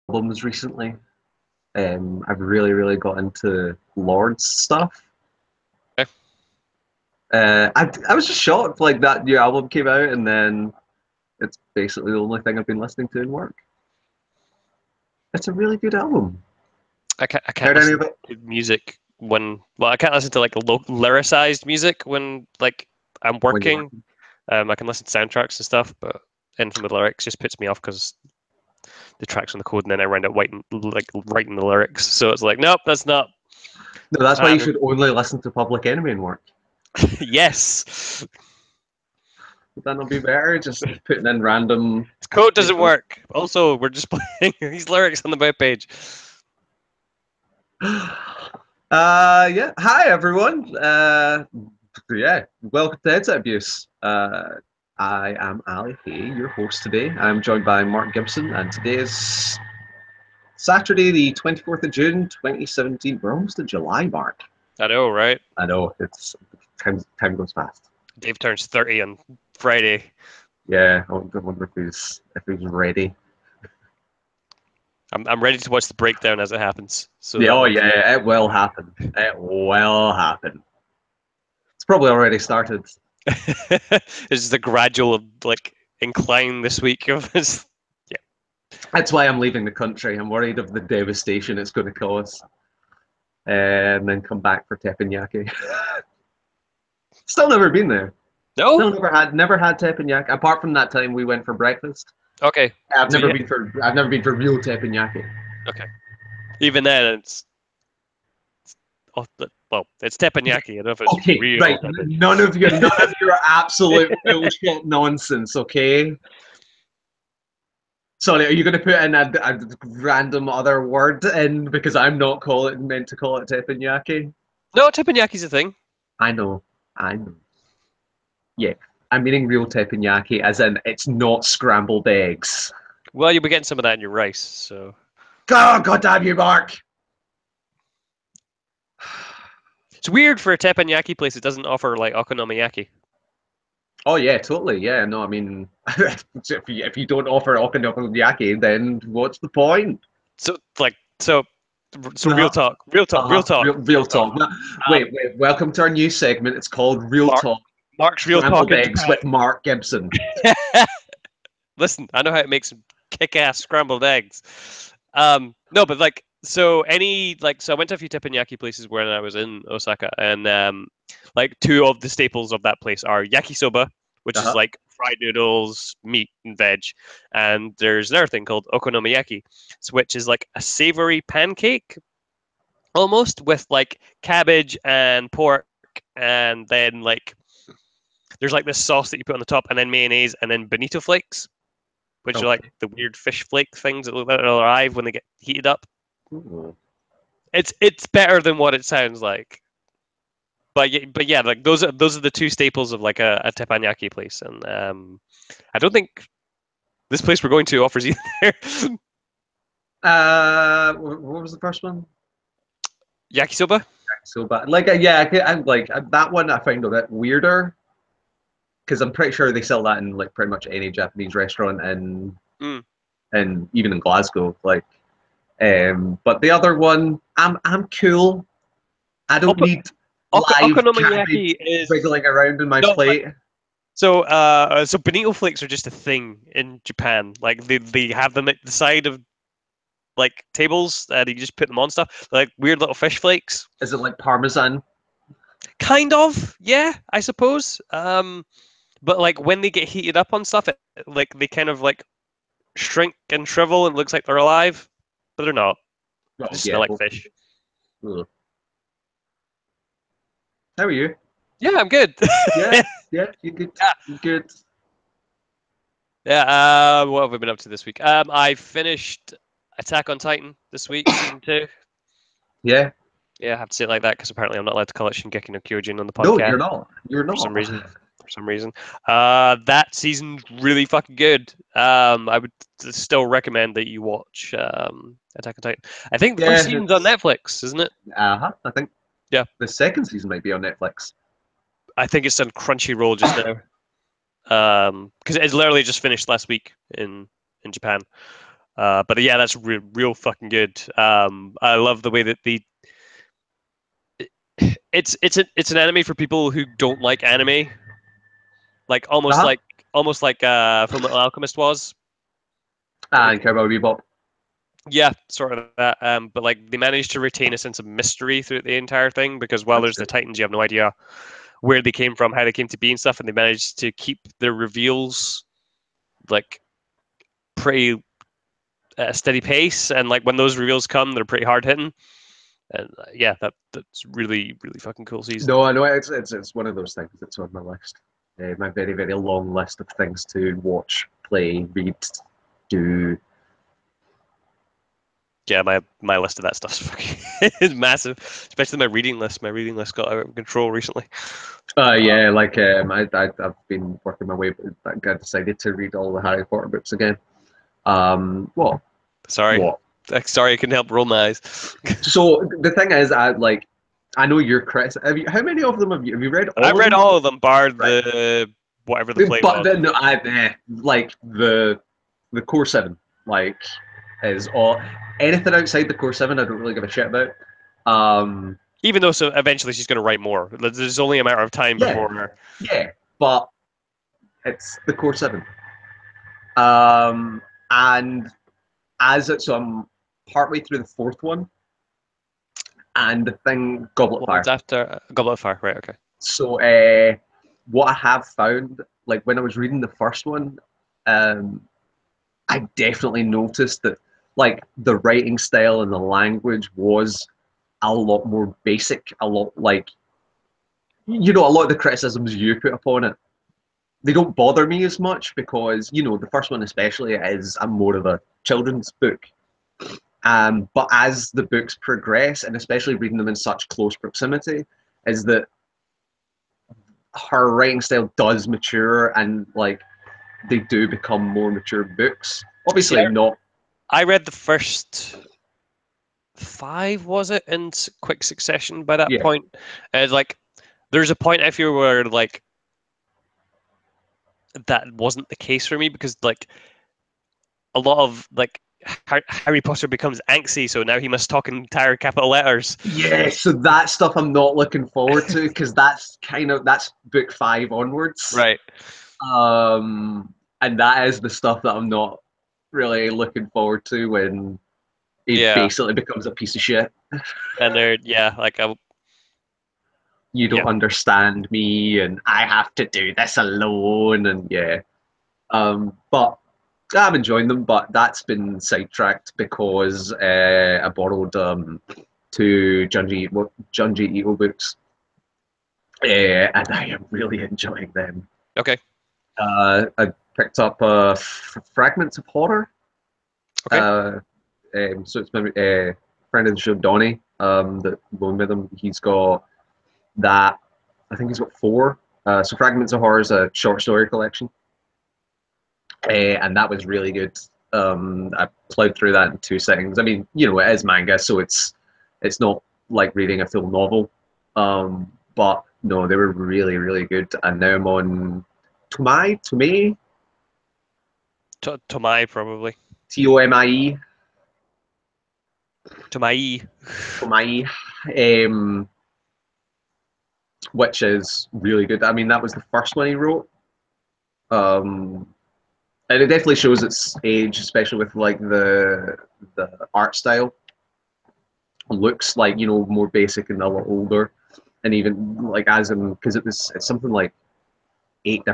albums recently. I've really got into Lord's stuff. Okay. I was just shocked like that new album came out, and then it's basically the only thing I've been listening to in work. It's a really good album. I can't Heard any listen of it? to music when I can't listen to like lyricized music when like I'm When you're working. working? I can listen to soundtracks and stuff, but anything with lyrics just puts me off because the tracks on the code, and then I wind up writing the lyrics. So it's like, nope, that's not. No, that's why you Um, should only listen to Public Enemy in work. yes, Would that not be better? Just putting in random. the code You doesn't work. Also, we're just playing these lyrics on the web page. know. Yeah. Hi everyone. Yeah. Welcome to Headset Abuse. I am Ali Hay, your host today. I'm joined by Mark Gibson, and today is Saturday, the 24th of June, 2017. We're almost at July, Mark. I know, right? I know it's time goes fast. Dave turns 30 on Friday. Yeah, I wonder if he's ready. I'm ready to watch the breakdown as it happens. So Yeah, that oh will be. yeah, it will happen. It will happen. It's probably already started. It's just a gradual like incline this week of his. Yeah. That's why I'm leaving the country. I'm worried of the devastation it's going to cause, and then come back for teppanyaki. Still never been there. No. Still never had teppanyaki. Apart from that time we went for breakfast. Okay. I've So never yeah. been for I've never been for real teppanyaki. Okay. Even then, it's oh, well, it's teppanyaki. I don't know if it's Okay, real right. teppanyaki. None of your absolute bullshit nonsense. Okay. Sorry, are you going to put in a random other word in because I'm not meant to call it teppanyaki? No, teppanyaki a thing. I know, I know. Yeah, I'm meaning real teppanyaki, as in it's not scrambled eggs. Well, you'll be getting some of that in your rice. So God damn you, Mark! it's weird for a teppanyaki place that doesn't offer like okonomiyaki. Oh yeah, totally. Yeah, no, I mean, if you don't offer okonomiyaki, then what's the point? So like so Uh-huh. real Uh-huh. talk. Real talk. No, Um, wait. Welcome to our new segment. It's called Real Mark Talk. Mark's real talk Scrambled in eggs Japan. with Mark Gibson. Listen, I know how to make some kick-ass scrambled eggs. No, but like, so I went to a few teppanyaki places when I was in Osaka, and like two of the staples of that place are yakisoba, which is Uh-huh. like fried noodles, meat, and veg, and there's another thing called okonomiyaki, which is like a savory pancake almost with like cabbage and pork, and then like there's like this sauce that you put on the top, and then mayonnaise, and then bonito flakes, which are like Okay. the weird fish flake things that arrive when they get heated up. Ooh. It's better than what it sounds like. But yeah, like those are the two staples of like a teppanyaki place, and I don't think this place we're going to offers either. What was the first one? Yakisoba. So bad. Like, yeah, I'm like that one. I find a bit weirder because I'm pretty sure they sell that in like pretty much any Japanese restaurant Mm. and even in Glasgow. Like, but the other one, I'm cool. I don't need live cabbage Okonomiyaki is wiggling around in my no, plate. so bonito flakes are just a thing in Japan. Like they have them at the side of like tables, and you just put them on stuff, like weird little fish flakes. Is it like Parmesan? Kind of, yeah, I suppose. But like when they get heated up on stuff, like they kind of like shrink and shrivel, and it looks like they're alive, but they're not. They Oh just smell yeah. like fish. Ugh. How are you? Yeah, I'm good. Yeah, yeah, you good? Yeah, You good? yeah. What have we been up to this week? I finished Attack on Titan this week, season 2. Yeah. Yeah, I have to say it like that because apparently I'm not allowed to call it Shingeki no Kyojin on the No, podcast you're not. You're for some not. reason. For some reason, that season's really fucking good. I would still recommend that you watch Attack on Titan. I think the first Yeah, season's on it's Netflix, isn't it? uh-huh. I think Yeah, the second season might be on Netflix. I think it's on Crunchyroll just now. Because it's literally just finished last week in Japan. But yeah, that's real fucking good. I love the way that it's an anime for people who don't like anime, like Uh-huh. almost like Full Metal Alchemist was. And Cowboy Bebop. Yeah, sort of that. But like they managed to retain a sense of mystery throughout the entire thing because while That's there's the true. Titans, you have no idea where they came from, how they came to be, and stuff. And they managed to keep their reveals like pretty steady pace. And like when those reveals come, they're pretty hard hitting. And yeah, that's really fucking cool season. No, I know it's one of those things that's on my list. My very, very long list of things to watch, play, read, do. Yeah, my list of that stuff's fucking is massive, especially my reading list. My reading list got out of control recently. Yeah, like I've been working my way, but I decided to read all the Harry Potter books again. What? Sorry, What? sorry, I couldn't help roll my eyes. So the thing is, I know you're Chris. How many of them have you read I all of read them? all of them, bar Right. the whatever the play But was. then like the core seven, like is all anything outside the core seven. I don't really give a shit about. Um, Even though, so eventually she's going to write more. There's only a matter of time yeah, before. yeah, but it's the core seven. Um, and so I'm partway through the fourth one, and the thing Goblet of What one's Fire. after Goblet of Fire? Right. Okay. So what I have found, like when I was reading the first one, um, I definitely noticed that like the writing style and the language was a lot more basic, a lot like a lot of the criticisms you put upon it, they don't bother me as much because the first one especially is a more of a children's book. But as the books progress, and especially reading them in such close proximity, is that her writing style does mature and like they do become more mature books. See, Obviously not. I read the first five, was it, in quick succession by that Yeah. point. Like, there's a point I feel where, like, that wasn't the case for me because, like, a lot of, like, Harry Potter becomes angsty, so now he must talk in entire capital letters. Yeah, so that stuff I'm not looking forward to because that's book five onwards. Right. And that is the stuff that I'm not really looking forward to when it Yeah. basically becomes a piece of shit. And they're, yeah, like, You yeah. don't understand me, and I have to do this alone, and yeah. But I'm enjoying them, but that's been sidetracked because I borrowed two Junji Ito books, and I am really enjoying them. Okay. I picked up Fragments of Horror. Okay. Uh, so it's my friend of the show, Donnie, that loaned me them. He's got that. I think he's got four. So Fragments of Horror is a short story collection, and that was really good. I plowed through that in 2 settings. I mean, it is manga, so it's not like reading a full novel. But no, they were really, really good. And now I'm on Tomie, Tomai, probably. Tomie, Tomai. Tomie, um, which is really good. I mean, that was the first one he wrote. Um, and it definitely shows its age, especially with like the art style. Looks like more basic and a lot older, and even like as in because it's something like eight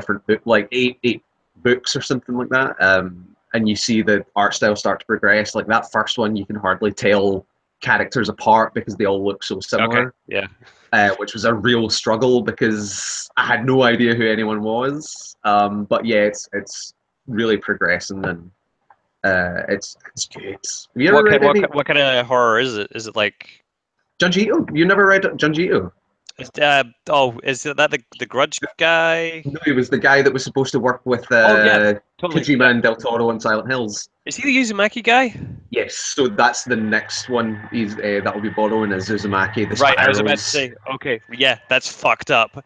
books or something like that. And you see the art style start to progress. Like that first one, you can hardly tell characters apart because they all look so Okay. similar. Yeah. Which was a real struggle because I had no idea who anyone was. But yeah, it's really progressing and it's good. Have you ever What kind read what any what kind of horror is it? Is it like Junji Ito? You never read Junji Ito? is that the Grudge guy? No, he was the guy that was supposed to work with Oh yeah, totally. Kojima Yeah. and Del Toro on Silent Hills. Is he the Uzumaki guy? Yes, so that's the next one. He's that will be borrowing is Uzumaki, the Right, I was about to spirals. say, okay, yeah, that's fucked up.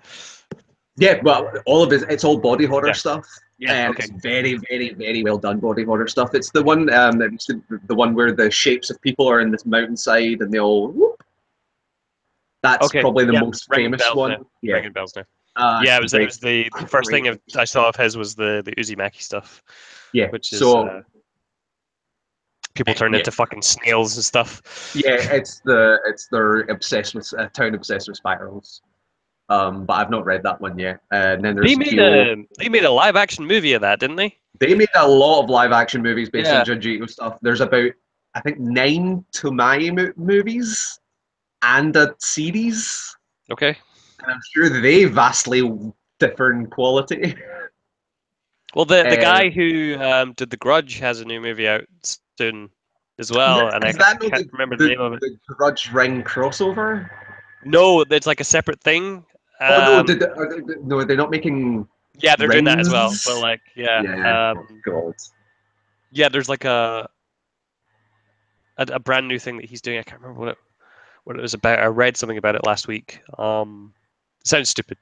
Yeah, but all of it's all body horror Yeah. stuff. Yeah. and Okay. it's very, very, very well done body horror stuff. It's the one, it's the one where the shapes of people are in this mountainside and they all. Whoop. That's Okay. probably the Yeah. most Ringing famous bells now. one. Yeah, Ringing bells now. Yeah, it's it great, was the first great. thing I saw of his was the Uzumaki stuff, Yeah, which is so people turned yeah, into fucking snails and stuff. yeah, they're obsessed with town obsessed with spirals. But I've not read that one yet. And then They there's made Geo. a live action movie of that, didn't they? They made a lot of live action movies based on Yeah. Junji Ito stuff. There's about I think 9 movies and a series, Okay. and I'm sure they vastly differ in quality. Well, the Uh, guy who did The Grudge has a new movie out soon as well, and I is that not can't the, remember the the name of it. the Grudge Ring crossover? No, it's like a separate thing. Oh no, Um, no, they're not making yeah, they're doing that as well. But rings. like, Yeah, oh god. yeah, there's like a brand new thing that he's doing. I can't remember what it was about. I read something about it last week. It sounds stupid.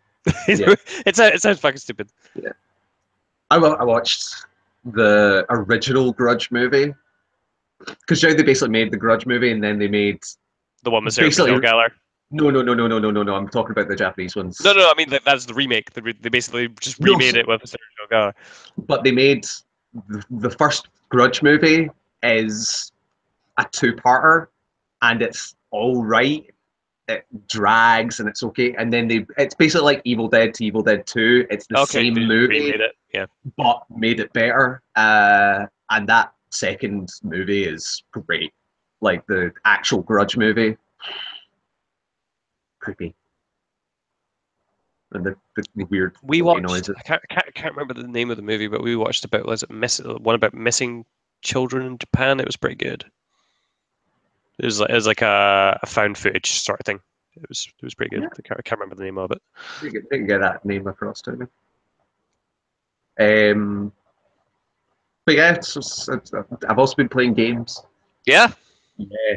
Yeah, it sounds fucking stupid. yeah. I watched the original Grudge movie because they basically made the Grudge movie and then they made The one with Sarah basically Michelle Gellar. no. I'm talking about the Japanese No, ones. no, I mean that's the remake. They basically just No, remade it with Sarah Michelle Gellar. but they made the first Grudge movie is a two-parter, and it's all right. It drags and it's okay, and then it's basically like Evil Dead to Evil Dead 2. It's the Okay, they same just movie remade it. Yeah. but made it better. And that second movie is great. Like the actual Grudge movie, creepy, and the weird We floaty watched. noises. I can't remember the name of the movie, but we watched about was it one about missing children in Japan. It was pretty good. It was like a found footage sort of thing. It was pretty good. Yeah, I can't remember the name of it. they can get that name across to me. Um, but yeah, I've also been playing games. Yeah. Yeah,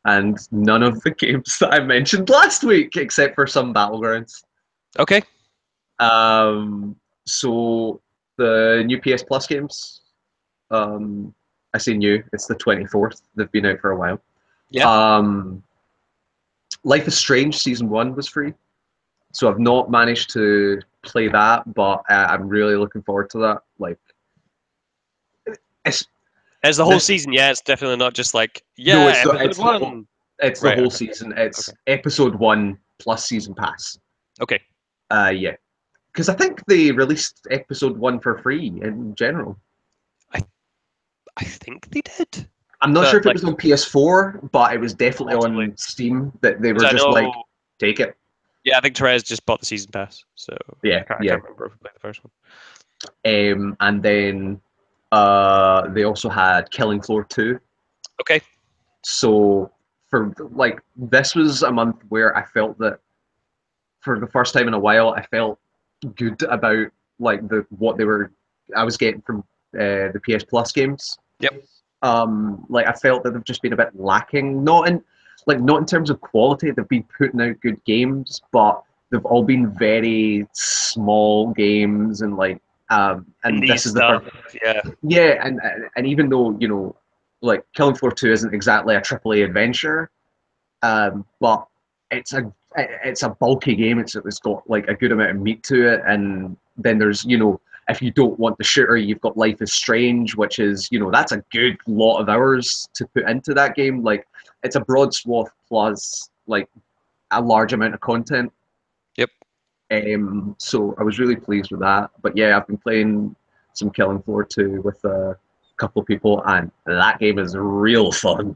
and none of the games that I mentioned last week, except for some battlegrounds. Okay. Um, so the new PS Plus games. I say new. It's the 24th. They've been out for a while. Yeah. Um, Life is Strange season 1 was free, so I've not managed to play that, but I'm really looking forward to that. Like, it's As the whole this. season, yeah, it's definitely not just like No, episode one. it's the Right. whole Okay. season. Okay. It's episode 1 plus season pass. Okay. Yeah, because I think they released episode 1 for free in general. I I think they did, I'm not sure but if it like was on PS4, but it was definitely possibly on Steam that they were because I just like, know. take it. Yeah, I think Therese just bought the season pass, so Yeah, I yeah. can't remember if we played the first one. And then they also had Killing Floor 2. Okay. So for like this was a month where I felt that for the first time in a while I felt good about like what they were I was getting from the PS Plus games. Yep. Like I felt that they've just been a bit lacking. Not in terms of quality. They've been putting out good games, but they've all been very small games and Indie this is the stuff. first. Yeah. Yeah, and even though like Killing Floor 2 isn't exactly a AAA adventure, but it's a bulky game. It's got like a good amount of meat to it, and then there's if you don't want the shooter, you've got Life is Strange, which is that's a good lot of hours to put into that game. Like it's a broad swath plus like a large amount of content. Yep. So I was really pleased with that. But yeah, I've been playing some Killing Floor 2 with a couple of people, and that game is real fun.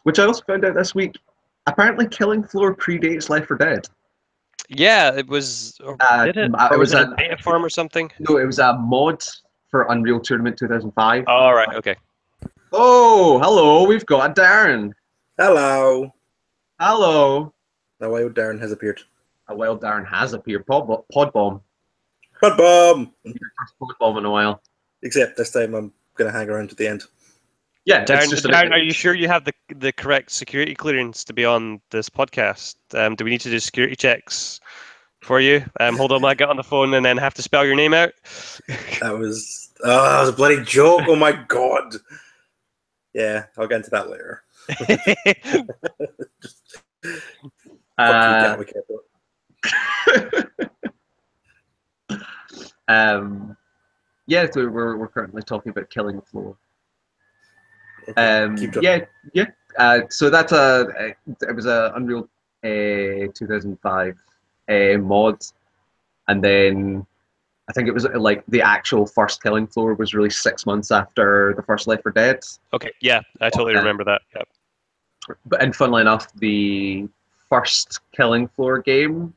Which I also found out this week. Apparently, Killing Floor predates Left 4 Dead. Yeah, it was. Or did it? It Or was was it a an beta form or something? no, it was a mod for Unreal Tournament 2005. All right. Okay. Oh, hello, we've got Darren. Hello. Hello. The wild Darren has appeared. A wild Darren has appeared. Pod bomb. But bomb! First pod bomb in a while. Except this time I'm going to hang around to the end. Yeah, it's Darren, just Darren, are you sure you have the correct security clearance to be on this podcast? Do we need to do security checks for you. Hold on, I get on the phone and then have to spell your name out. That was a bloody joke. Oh my god. Yeah, I'll get into that later. Fuck you, Uh, Gatwick Airport. yeah, so we're currently talking about Killing Floor. Okay, keep going. Yeah. So that's it was a Unreal 2005 mod, and then I think it was like the actual first Killing Floor was released 6 months after the first Left 4 Dead. Okay, yeah, I totally remember that. Yep. But and funnily enough, the first Killing Floor game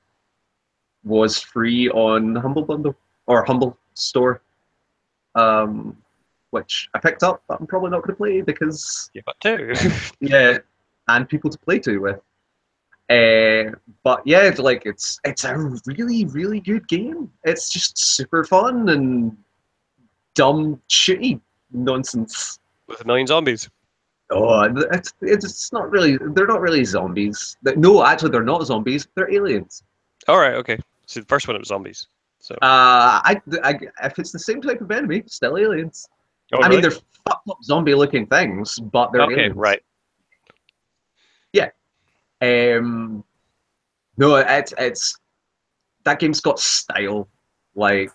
was free on Humble Bundle or Humble Store, which I picked up, but I'm probably not going to play because You got two. yeah, and people to play to with. But yeah, it's a really good game. It's just super fun and dumb shitty nonsense. With a million zombies. Oh, it's not really. They're not really zombies. No, actually, they're not zombies. They're aliens. All right, okay. See, the first one it was zombies. So. If it's the same type of enemy, still aliens. Oh, I mean, really? they're fucked up zombie-looking things, but they're Okay, aliens. right. Yeah. No, it's that game's got style. Like,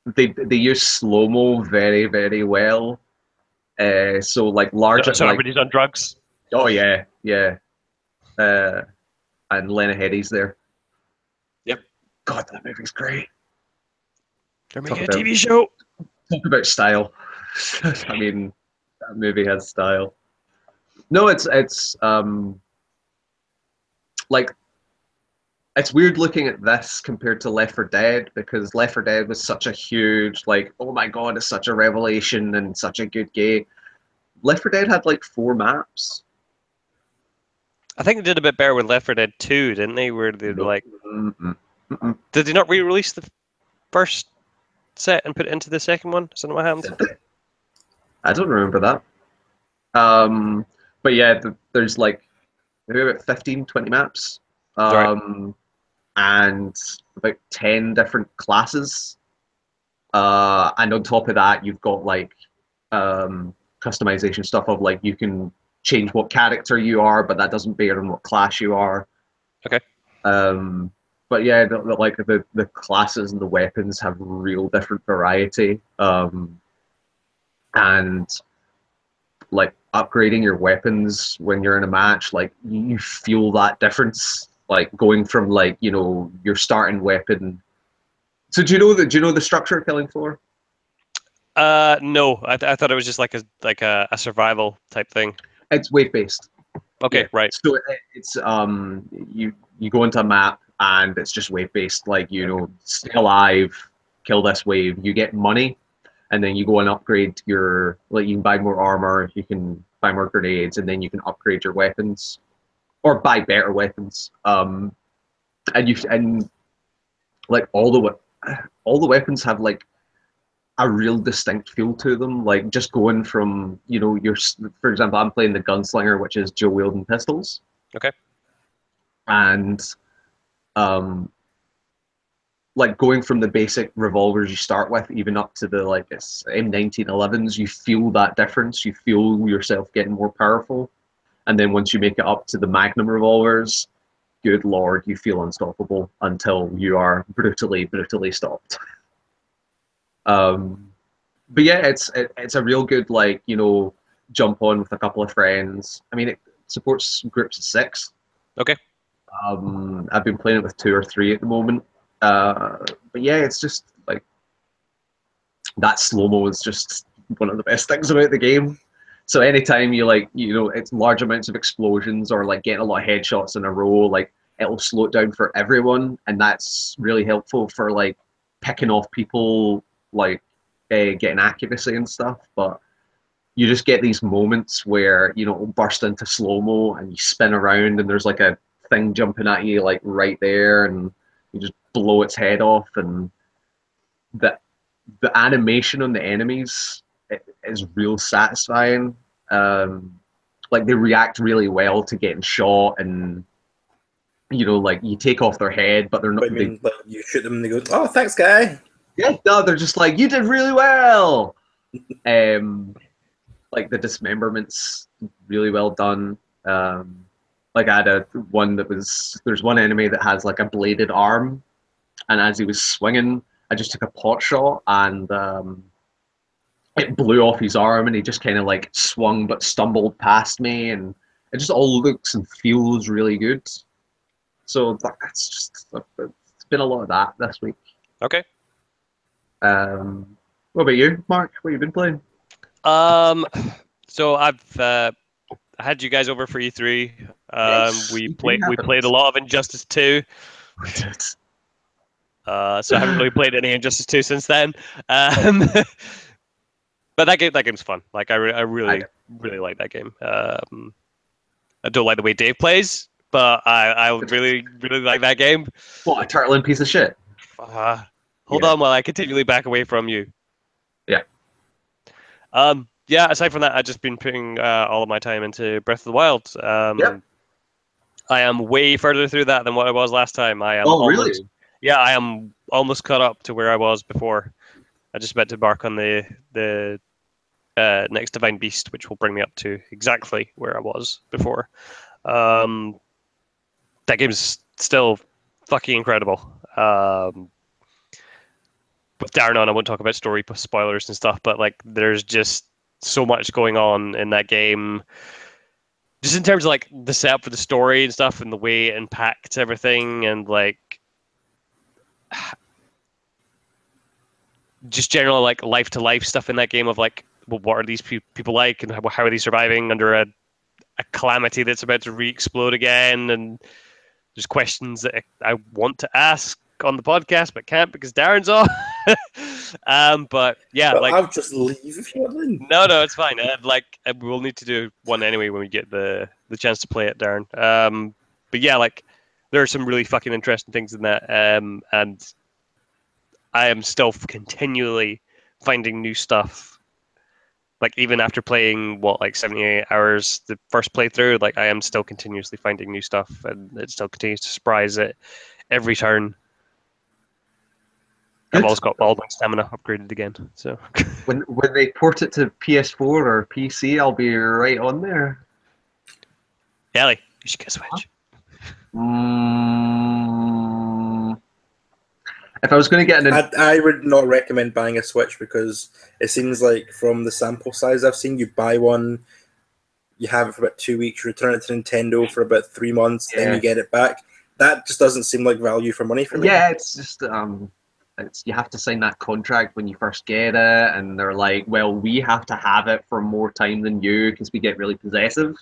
they use slow mo very well. So like larger So like everybody's on drugs. oh yeah. And Lena Headey's there. Yep. God, that movie's great. They're Talk making a about TV show. talk about style. I mean, that movie has style. No, it's like it's weird looking at this compared to Left 4 Dead because Left 4 Dead was such a huge like oh my god, it's such a revelation and such a good game. Left 4 Dead had like 4 maps. I think they did a bit better with Left 4 Dead 2, didn't they? Where they Nope. like, Mm-mm. Mm-mm. did they not re-release the first set and put it into the second one? Is that what happened? I don't remember that. But yeah, there's like maybe about 15, 20 maps. Right. And about 10 different classes. And on top of that, you've got like customization stuff of like you can change what character you are, but that doesn't bear on what class you are. Okay. But yeah, like the classes and the weapons have real different variety. And like upgrading your weapons when you're in a match, like you feel that difference. Like going from like your starting weapon. So do you know the structure of Killing Floor? No, I thought it was just like a survival type thing. It's wave based. Okay, Yeah. right. So it's you go into a map and it's just wave based. Like stay alive, kill this wave. You get money, and then you go and upgrade your like you can buy more armor, you can buy more grenades, and then you can upgrade your weapons or buy better weapons. And like all the weapons have like a real distinct feel to them. Like just going from your for example, I'm playing the gunslinger, which is dual wielding pistols, Okay. and um like going from the basic revolvers you start with even up to the like M1911s, you feel that difference. You feel yourself getting more powerful, and then once you make it up to the Magnum revolvers, good lord, you feel unstoppable until you are brutally stopped. But yeah, it's a real good like jump on with a couple of friends. I mean, it supports groups of 6. Okay. I've been playing it with 2 or 3 at the moment. But yeah, it's just like that slow mo is just one of the best things about the game. So anytime you like it's large amounts of explosions or like getting a lot of headshots in a row, like it'll slow it down for everyone, and that's really helpful for like picking off people like getting accuracy and stuff. But you just get these moments where it'll burst into slow mo and you spin around and there's like a thing jumping at you like right there, and you just blow its head off, and the animation on the enemies is real satisfying. Like they react really well to getting shot, and like you take off their head, but they're not. But I mean, like you shoot them and they go, "Oh, thanks, guy." Yeah, no, they're just like, you did really well. Like the dismemberment's really well done. Like I had one that there's one enemy that has like a bladed arm, and as he was swinging, I just took a pot shot and it blew off his arm, and he just kind of like swung but stumbled past me, and it just all looks and feels really good. So that's just it's been a lot of that this week. Okay. What about you, Mark? What have you been playing? So I've had you guys over for E3. Yes, we E3 played a lot of Injustice 2. We did. So I haven't really played any Injustice 2 since then. But that game's fun. Like I really like that game. I don't like the way Dave plays, but I really like that game. What, a turtling piece of shit? Hold on while I continually back away from you. Yeah. Yeah, aside from that, I've just been putting all of my time into Breath of the Wild. Yep. I am way further through that than what I was last time. I am really? Yeah, I am almost caught up to where I was before. I just about to embark on the next Divine Beast, which will bring me up to exactly where I was before. That game's still fucking incredible. With Darren on, I won't talk about story spoilers and stuff, but like, there's just so much going on in that game. Just in terms of like the setup for the story and stuff, and the way it impacts everything, and like just general like life to life stuff in that game of like, well, what are these people like, and how are they surviving under a calamity that's about to re-explode again, and there's questions that I want to ask on the podcast but can't because Darren's on. But yeah, Well, like I'll just leave if you want. no, it's fine. We'll need to do one anyway when we get the chance to play it, Darren. But yeah, like there are some really fucking interesting things in that, and I am still continually finding new stuff. Like even after playing like 78 hours the first playthrough, like I am still continuously finding new stuff, and it still continues to surprise it every turn. I've also got all my stamina upgraded again. So when they port it to PS4 or PC, I'll be right on there. Ellie, you should get a Switch. If I was going to get I would not recommend buying a Switch because it seems like from the sample size I've seen, you buy one, you have it for about 2 weeks, you return it to Nintendo for about 3 months, then you get it back. That just doesn't seem like value for money for me. Yeah, it's just you have to sign that contract when you first get it, and they're like, well, we have to have it for more time than you because we get really possessive.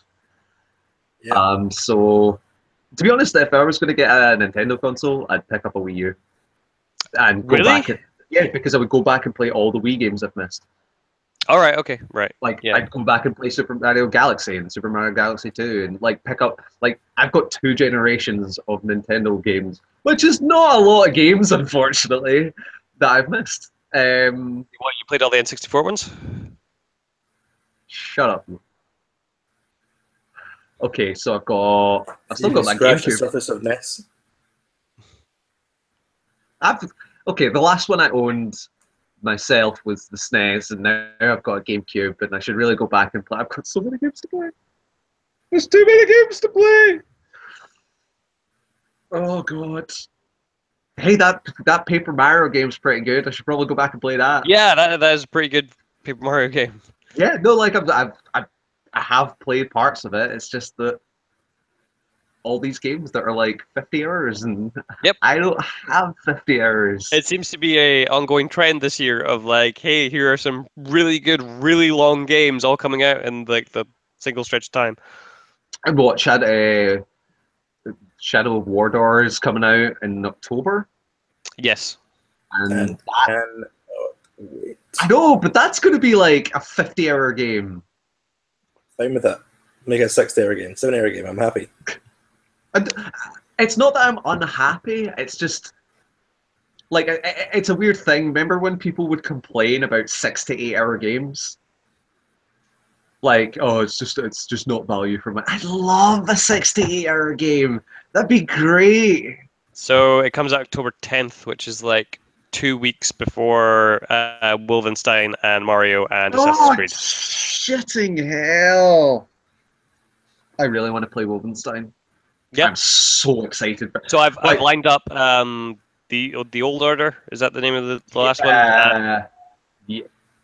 Yeah. So to be honest, if I was going to get a Nintendo console, I'd pick up a Wii U and go back. Because I would go back and play all the Wii games I've missed. All right. Okay. Right. Like I'd go back and play Super Mario Galaxy and Super Mario Galaxy 2, and like pick up like I've got 2 generations of Nintendo games, which is not a lot of games, unfortunately, that I've missed. What, you played all the N64 ones? Shut up. Okay, so I've still got that Scratch the GameCube. surface of NES. The last one I owned myself was the SNES, and now I've got a GameCube, and I should really go back and play. I've got so many games to play. There's too many games to play. Oh god. Hey, that Paper Mario game's pretty good. I should probably go back and play that. Yeah, that is a pretty good Paper Mario game. Yeah, no, like I have played parts of it. It's just that all these games that are like 50 hours, and yep. I don't have 50 hours. It seems to be a ongoing trend this year of like, hey, here are some really good, really long games all coming out in like the single stretch of time. And what Shadow of Mordor is coming out in October. Yes. And I know, but that's going to be like a 50-hour game. Fine with that. Make it a 60-hour game, 7-hour game. I'm happy. It's not that I'm unhappy. It's just like it's a weird thing. Remember when people would complain about 6 to 8 hour games? Like, oh, it's just not value for money. I'd love a 68-hour game. That'd be great. So it comes out October 10th, which is like 2 weeks before Wolfenstein and Mario and Assassin's Oh, Creed. shitting hell! I really want to play Wolfenstein. Yep. I'm so excited. So I've Like- lined up the Old Order. Is that the name of the last one? Yeah.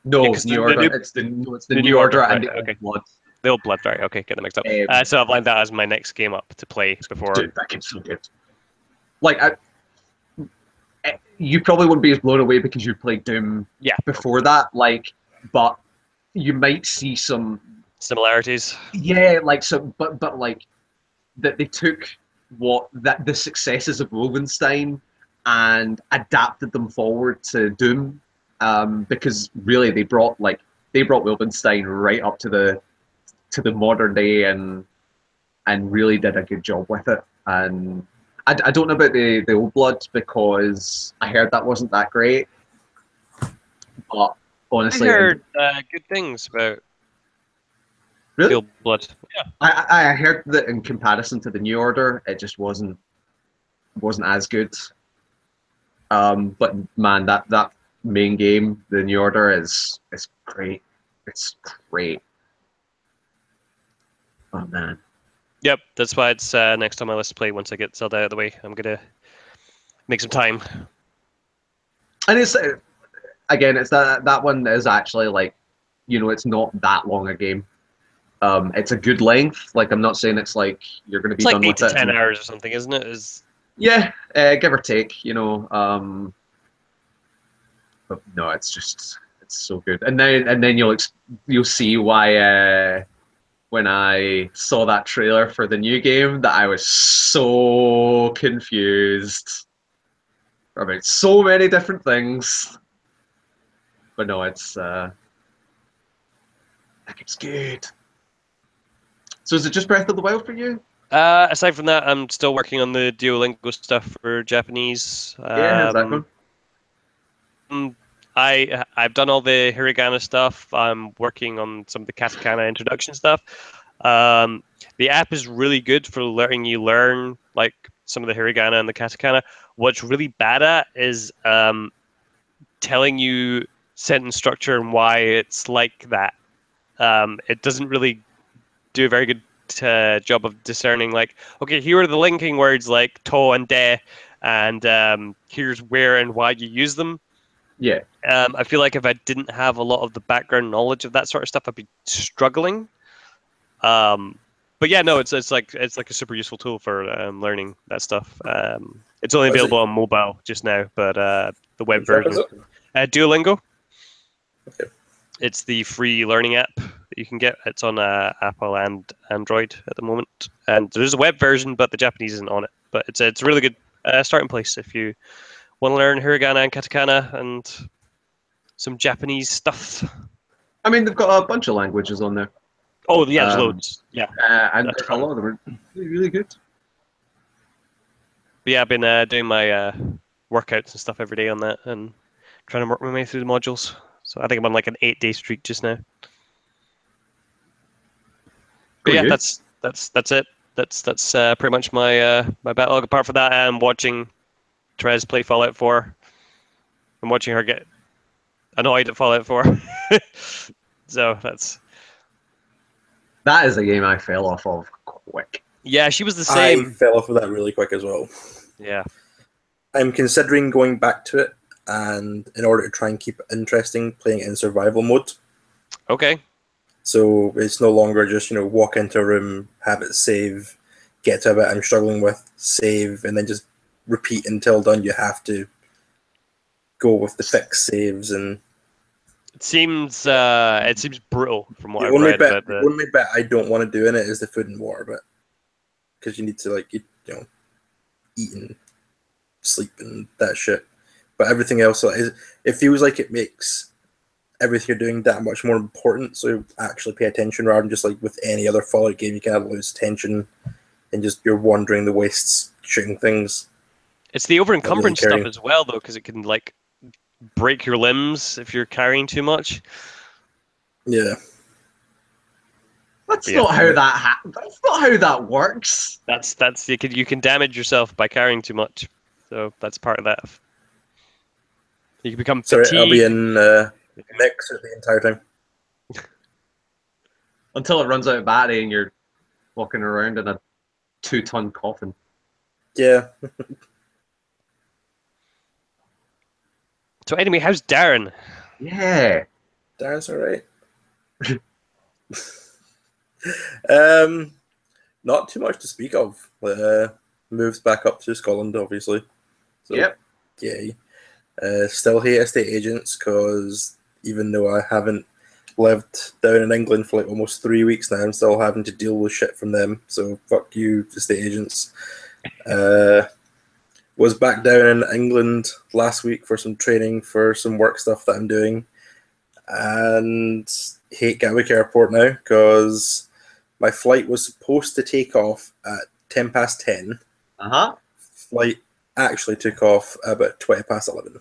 No, because New the Order. new- It's the the New New Order Order, and right, the okay. Old Blood. The Old Blood, right? Okay, get them mixed up. So I've lined that as my next game up to play before. Dude, that game's so good. Like, you probably wouldn't be as blown away because you played Doom Yeah. before that. Like, but you might see some, Similarities. yeah, like some, but like that they took the successes of Wolfenstein and adapted them forward to Doom, because really they brought Wolfenstein right up to the modern day and really did a good job with it. And I don't know about the Old Blood because I heard that wasn't that great, but honestly, I heard good things about really, the Old Blood. Yeah. I heard that in comparison to the New Order, it just wasn't as good. But man, that main game, the New Order, is great. It's great. Oh man. Yep, that's why it's next on my list to play once I get Zelda out of the way. I'm gonna make some time. And it's again, it's that one is actually like, it's not that long a game. It's a good length. Like, I'm not saying it's like you're going to be It's like done 8 with to it. 10 hours or something, isn't it? Yeah, give or take. But no, it's so good. And then you'll see why when I saw that trailer for the new game that I was so confused about so many different things. But no, it's good. So is it just Breath of the Wild for you? Aside from that, I'm still working on the Duolingo stuff for Japanese. Yeah, how's that going? I've done all the hiragana stuff. I'm working on some of the katakana introduction stuff. The app is really good for letting you learn like some of the hiragana and the katakana. What's really bad at is telling you sentence structure and why it's like that. It doesn't really do a very good job of discerning, like, okay, here are the linking words like to and de, and here's where and why you use them. Yeah. I feel like if I didn't have a lot of the background knowledge of that sort of stuff, I'd be struggling. But yeah, no, it's like a super useful tool for learning that stuff. It's only available on mobile just now, but the web version, Duolingo. Okay. It's the free learning app that you can get. It's on Apple and Android at the moment, and there's a web version, but the Japanese isn't on it. But it's a really good starting place if you want to learn hiragana and katakana and some Japanese stuff. I mean, they've got a bunch of languages on there. Oh yeah, there's loads. Yeah, and a lot of them are really, really good. But yeah, I've been doing my workouts and stuff every day on that and trying to work my way through the modules. So I think I'm on like an 8-day streak just now. But yeah, that's it. That's pretty much my my backlog. Apart from that, I'm watching Therese play Fallout 4. I'm watching her get annoyed at Fallout 4. So that is a game I fell off of quick. Yeah, she was the same. I fell off of that really quick as well. Yeah. I'm considering going back to it, and in order to try and keep it interesting, playing it in survival mode. Okay. So it's no longer just, walk into a room, have it save, get to a bit I'm struggling with, save, and then just repeat until done. You have to go with the fixed saves, and it seems brutal from what the I've only read. bit, the only bit I don't want to do in it is the food and water bit, because you need to eat and sleep and that shit. But everything else, it feels like it makes everything you're doing that much more important, so you actually pay attention rather than just like with any other Fallout game, you kind of lose attention and just you're wandering the wastes shooting things. It's the over encumbrance really stuff as well, though, because it can like break your limbs if you're carrying too much. Yeah. That's Yeah. not how that's not how that works. That's you can damage yourself by carrying too much. So that's part of that. You can become Sorry, I'll be fatigued. in mix the entire time. Until it runs out of battery and you're walking around in a 2-ton coffin. Yeah. So anyway, how's Darren? Yeah. Darren's alright. Not too much to speak of. Moves back up to Scotland, obviously. So, Yep. yay. Still hate estate agents because even though I haven't lived down in England for like almost 3 weeks now, I'm still having to deal with shit from them. So fuck you, estate agents. Was back down in England last week for some training for some work stuff that I'm doing, and hate Gatwick Airport now because my flight was supposed to take off at 10 past 10. Flight actually took off about 20 past 11.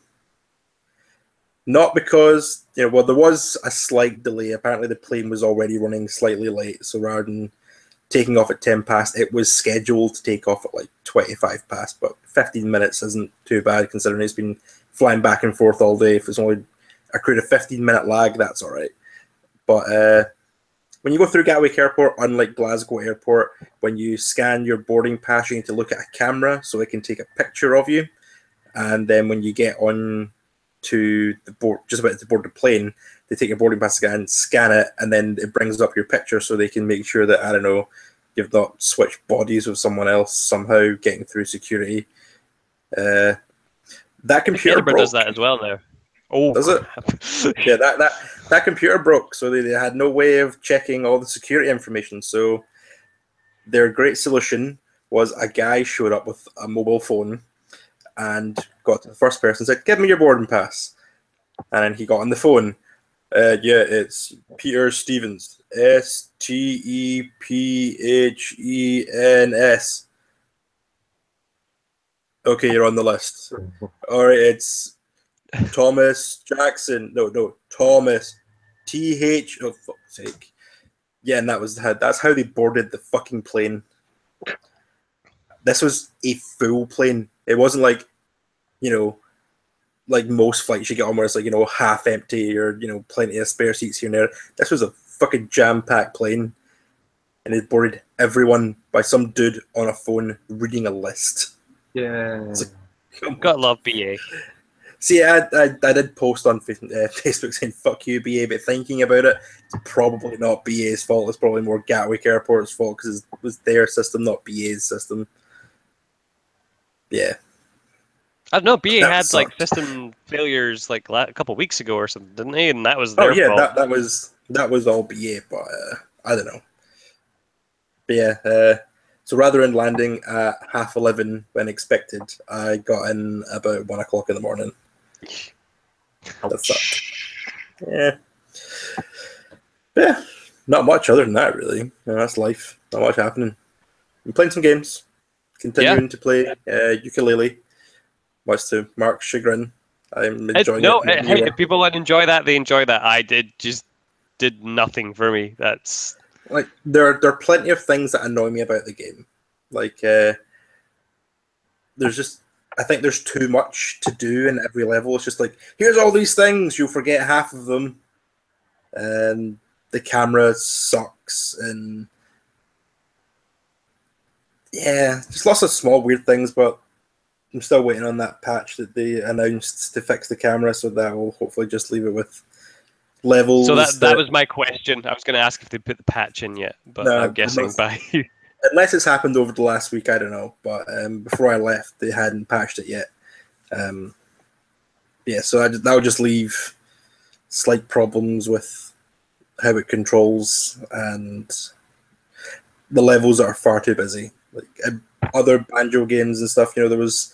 Not because, well, there was a slight delay. Apparently the plane was already running slightly late, so rather than taking off at 10 past, it was scheduled to take off at like 25 past, but 15 minutes isn't too bad considering it's been flying back and forth all day. If it's only accrued a 15-minute lag, that's all right. But when you go through Gatwick Airport, unlike Glasgow Airport, when you scan your boarding pass, you need to look at a camera so it can take a picture of you. And then when you get on to the board, just about to board the plane, they take your boarding pass scan it, and then it brings up your picture so they can make sure that, I don't know, you've not switched bodies with someone else somehow getting through security. That computer broke. does that as well now. Oh, does it? Yeah, that computer broke, so they had no way of checking all the security information. So their great solution was a guy showed up with a mobile phone and got to the first person and said, "Give me your boarding pass." And then he got on the phone. Yeah, it's Peter Stevens. Stephen's. Okay, you're on the list. All right, it's Thomas Jackson. No, Thomas. TH. Oh, fuck's sake. Yeah, and that's how they boarded the fucking plane. This was a full plane. It wasn't like, like most flights you get on where it's like, half empty or, plenty of spare seats here and there. This was a fucking jam-packed plane. And it boarded everyone by some dude on a phone reading a list. Yeah. Like, gotta love BA. See, I did post on Facebook saying "fuck you, BA," but thinking about it, it's probably not BA's fault. It's probably more Gatwick Airport's fault because it was their system, not BA's system. Yeah, I don't know. BA That had like sucked. system failures like a couple of weeks ago or something, didn't they? And that was oh their yeah, fault. that was all BA, but I don't know. But yeah, so rather than landing at 11:30 when expected, I got in about 1 o'clock in the morning. That sucked. Yeah. Yeah, not much other than that, really. That's life. Not much happening. I'm playing some games, continuing to play ukulele, much to Mark's chagrin. I'm enjoying it. Hey, if people enjoy that, they enjoy that. I did nothing for me. That's like there are plenty of things that annoy me about the game. Like I think there's too much to do in every level. It's just like, here's all these things, you'll forget half of them. And the camera sucks, and yeah, just lots of small weird things, but I'm still waiting on that patch that they announced to fix the camera, so that will hopefully just leave it with levels. so that was my question. I was going to ask if they put the patch in yet, but No, I'm guessing by unless it's happened over the last week, I don't know. But before I left, they hadn't patched it yet. Yeah, so that would just leave slight problems with how it controls, and the levels are far too busy. Like other banjo games and stuff, it was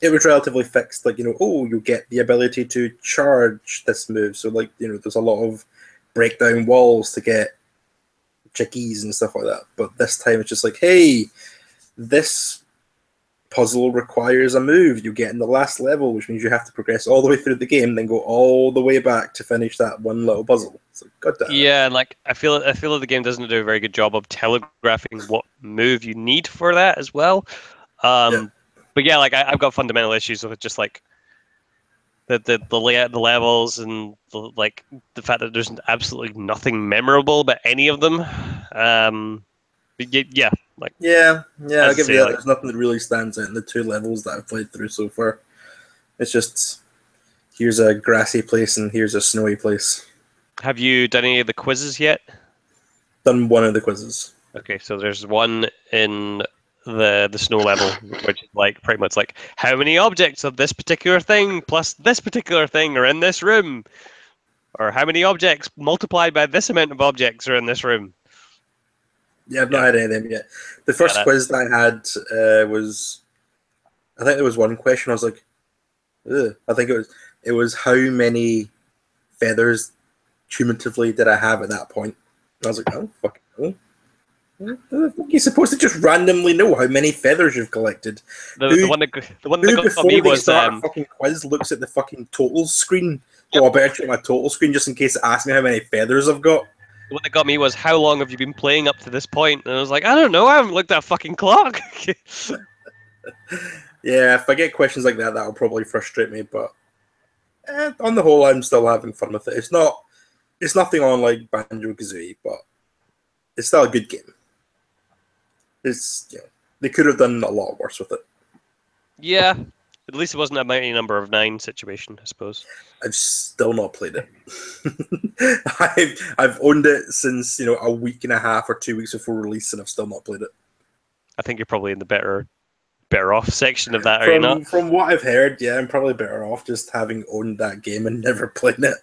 relatively fixed. Like, you get the ability to charge this move. So like, there's a lot of breakdown walls to get chickies and stuff like that. But this time it's just like, hey, this puzzle requires a move. You get in the last level, which means you have to progress all the way through the game, then go all the way back to finish that one little puzzle. So, God damn it. Yeah, and like I feel like the game doesn't do a very good job of telegraphing what move you need for that as well. But yeah, like I've got fundamental issues with just like the layout, the levels, and like the fact that there's absolutely nothing memorable about any of them. Yeah, like Yeah, I'll give you that. like, There's nothing that really stands out in the 2 levels that I've played through so far. It's just, here's a grassy place and here's a snowy place. have you done any of the quizzes yet? Done one of the quizzes. Okay, so there's one in the snow level, which is like pretty much like how many objects of this particular thing plus this particular thing are in this room, or how many objects multiplied by this amount of objects are in this room. Yeah, I've not had any of them yet. The first quiz that I had was, I think there was one question I was like, ugh. I think it was how many feathers cumulatively did I have at that point? And I was like, oh, fucking hell. You're supposed to just randomly know how many feathers you've collected. The one that got me was start a fucking quiz looks at the fucking total screen. Yep. Oh, I better check my total screen just in case it asks me how many feathers I've got. The one that got me was how long have you been playing up to this point? And I was like, I don't know, I haven't looked at a fucking clock. Yeah, if I get questions like that, that'll probably frustrate me. But on the whole, I'm still having fun with it. It's nothing on like Banjo-Kazooie, but it's still a good game. It's they could have done a lot worse with it. Yeah, at least it wasn't a mighty number of 9 situation, I suppose. I've still not played it. I've owned it since a week and a half or 2 weeks before release, and I've still not played it. I think you're probably in the better off section of that, are you not? From what I've heard, yeah, I'm probably better off just having owned that game and never playing it.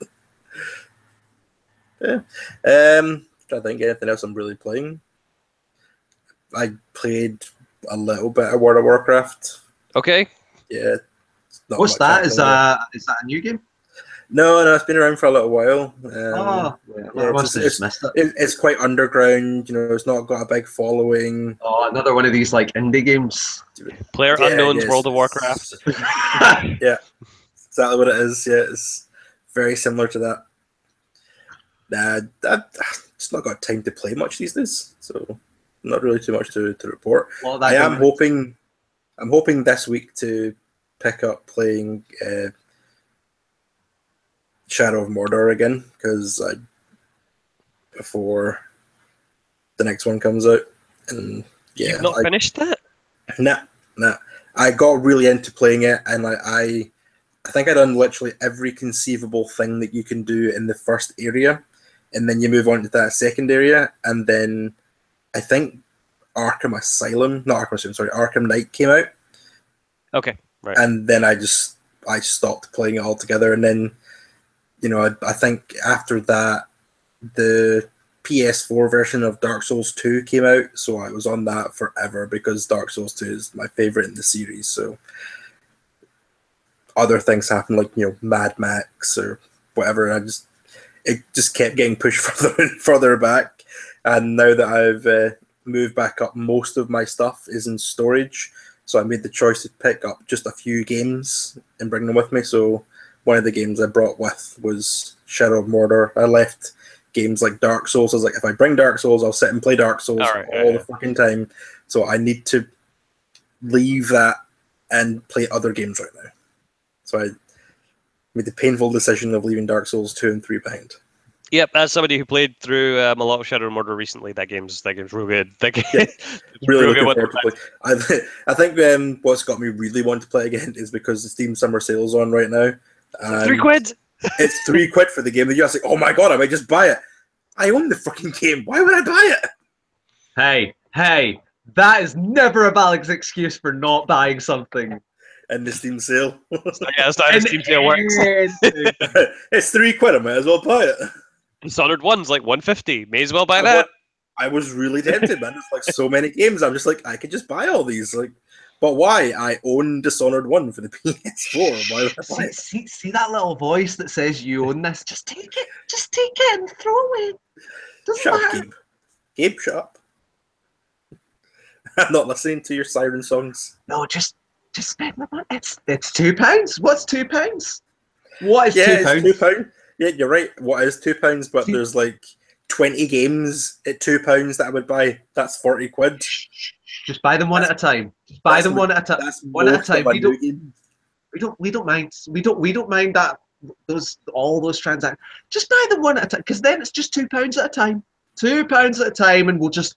Yeah. I think anything else I'm really playing. I played a little bit of World of Warcraft. Okay. Yeah. What's that? Is that a new game? No, it's been around for a little while. I must have just missed it. It's quite underground. It's not got a big following. Oh, another one of these like indie games. Player Unknown's World of Warcraft. Yeah, exactly what it is. Yeah, it's very similar to that. I've just not got time to play much these days, so not really too much to report. Well, I'm hoping this week to pick up playing Shadow of Mordor again, because before the next one comes out, and yeah, you've not finished that? Nah. I got really into playing it, and I think I done literally every conceivable thing that you can do in the first area, and then you move on to that second area, and then I think Arkham Knight came out. Okay, right. And then I stopped playing it altogether, and then I think after that the PS4 version of Dark Souls 2 came out, so I was on that forever because Dark Souls 2 is my favorite in the series. So other things happened, like Mad Max or whatever. It just kept getting pushed further and further back, and now that I've moved back up, most of my stuff is in storage. So I made the choice to pick up just a few games and bring them with me. So one of the games I brought with was Shadow of Mordor. I left games like Dark Souls. I was like, if I bring Dark Souls, I'll sit and play Dark Souls all the fucking time. So I need to leave that and play other games right now. So I made the painful decision of leaving Dark Souls 2 and 3 behind. Yep, as somebody who played through a lot of Shadow of Mordor recently, that game's real good. Really looking forward to play. I think what's got me really want to play again is because the Steam Summer Sale's on right now. £3? It's £3 for the game. And you're just like, oh my god, I might just buy it. I own the fucking game. Why would I buy it? Hey, that is never a valid excuse for not buying something. And the Steam sale. That's not how the Steam sale works. It's £3. I might as well buy it. Dishonored 1's like $150. May as well buy that. I was really tempted, man. There's like so many games. I'm just like, I could just buy all these. Like, but why? I own Dishonored 1 for the PS4. Why would I buy it? See that little voice that says you own this? Just take it. Just take it and throw it. Doesn't Shut matter. up, Gabe. Shut up. I'm not listening to your Siren songs. No, just spend the money. It's £2. What's £2? What is Yeah, £2? it's £2. Yeah, you're right. What is £2? But See- there's like 20 games at £2 that I would buy. That's 40 quid. Just buy them one That's- at a time. Just buy them one at a time. That's One at a most of time. my new games. We don't mind. We don't mind that all those transactions. Just buy them one at a time, because then it's just £2 at a time. £2 at a time, and we'll just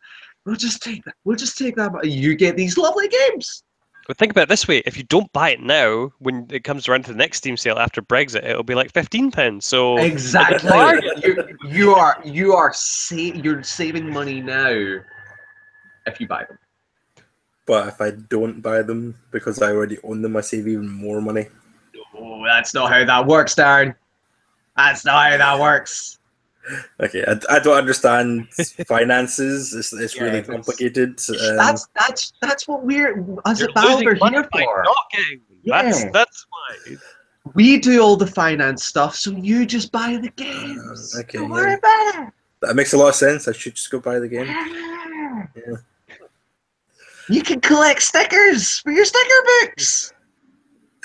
take that. We'll just take that. You get these lovely games. But think about it this way: if you don't buy it now, when it comes around to the next Steam sale after Brexit, it'll be like £15. So Exactly. You're saving money now if you buy them. But if I don't buy them because I already own them, I save even more money. Oh, that's not how that works, Darren. That's not how that works. Okay, I don't understand finances. It's Yeah, really it's- complicated. That's what us you're at Valve losing are money here by for. not getting them. Yeah. That's why. We do all the finance stuff, so you just buy the games. Okay, Don't yeah. worry about it. That makes a lot of sense. I should just go buy the game. Yeah. You can collect stickers for your sticker books.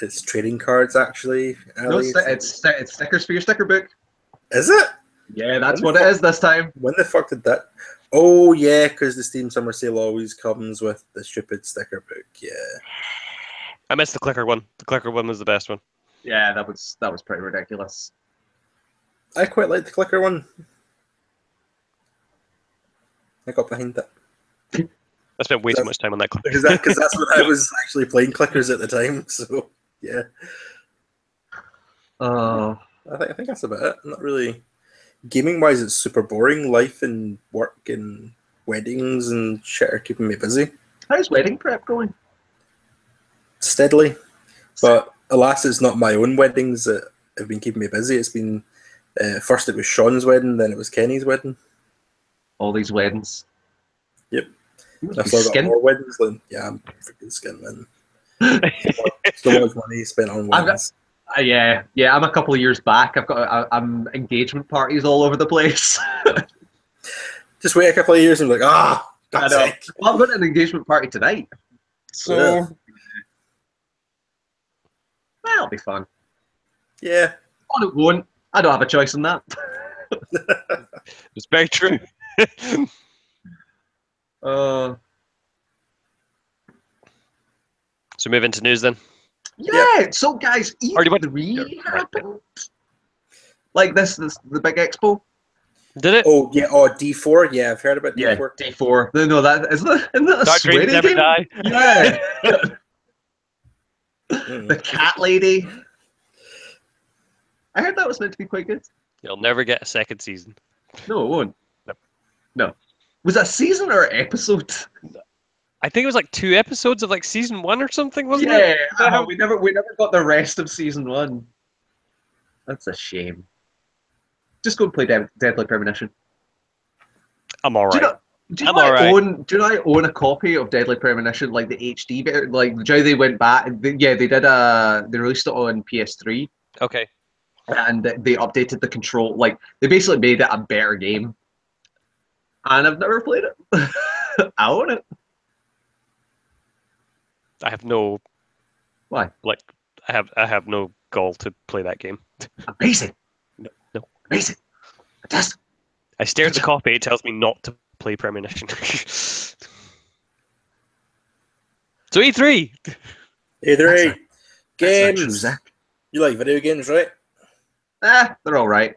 It's trading cards, actually. No, Ali. it's stickers for your sticker book. Is it? Yeah, that's When what the it is this time. When the fuck did that? Oh, yeah, because the Steam Summer Sale always comes with the stupid sticker book. Yeah. I missed the clicker one. The clicker one was the best one. Yeah, that was pretty ridiculous. I quite like the clicker one. I got behind that. I spent way too much time on that clicker. Because that's when I was actually playing clickers at the time. So, yeah. I think that's about it. Not really. Gaming wise, it's super boring. Life and work and weddings and shit are keeping me busy How's wedding prep going? steadily. But alas, it's not my own weddings that have been keeping me busy. It's been first it was Sean's wedding, then it was Kenny's wedding. All these weddings. Yep. You must I've be still got skin. more weddings. Then yeah, I'm freaking skin man. So much money spent on I've got- weddings. Yeah. I'm a couple of years back. I'm engagement parties all over the place. Just wait a couple of years and be like, I God's know. sake. Well, I'm going to an engagement party tonight, so Yeah. that'll be fun. Yeah. Oh, it won't. I don't have a choice in that. It's very true. So move into news then. Yeah. So guys, Or do you want- E3 happened. Like this, the big expo. Did it? Oh yeah. Oh D4. Yeah, I've heard about D4. D4. No, that isn't that a Dark dreams sweaty never game? die. Yeah. Mm. The cat lady. I heard that was meant to be quite good. You'll never get a second season. No, it won't. No. No. Was that season or episode? I think it was like 2 episodes of like season 1 or something, wasn't it? Yeah. We never got the rest of season 1. That's a shame. Just go and play Deadly Premonition. I'm alright. Do you I'm know alright. I own a copy of Deadly Premonition, like the HD bit? Like how they went back. They released it on PS3, Okay. and they updated the control. Like they basically made it a better game. And I've never played it. I own it. I have no Why? I have no goal to play that game. Amazing. No. Amazing. Fantastic. I stare at the copy, it tells me not to play Premonition. So E3! E3 That's not true, games. Zach. You like video games, right? They're all right.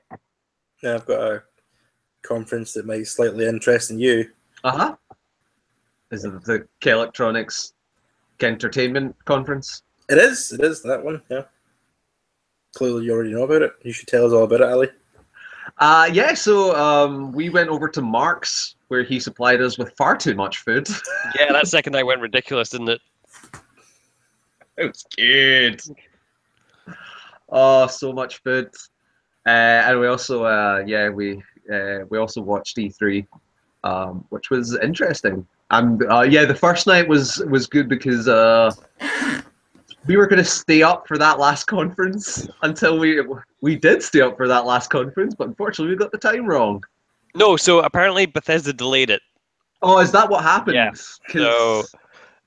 Yeah, I've got a conference that might slightly interest in you. Uh-huh. Is it the K Electronics Entertainment Conference? It is that one. Yeah. Clearly, you already know about it. You should tell us all about it, Ali. So we went over to Mark's, where he supplied us with far too much food. Yeah, that second night went ridiculous, didn't it? It was good. Oh, so much food. And we also, we also watched E3, which was interesting. And the first night was good because we were going to stay up for that last conference until we did stay up for that last conference, but unfortunately we got the time wrong. No, so apparently Bethesda delayed it. Oh, is that what happened? Yeah. 'Cause-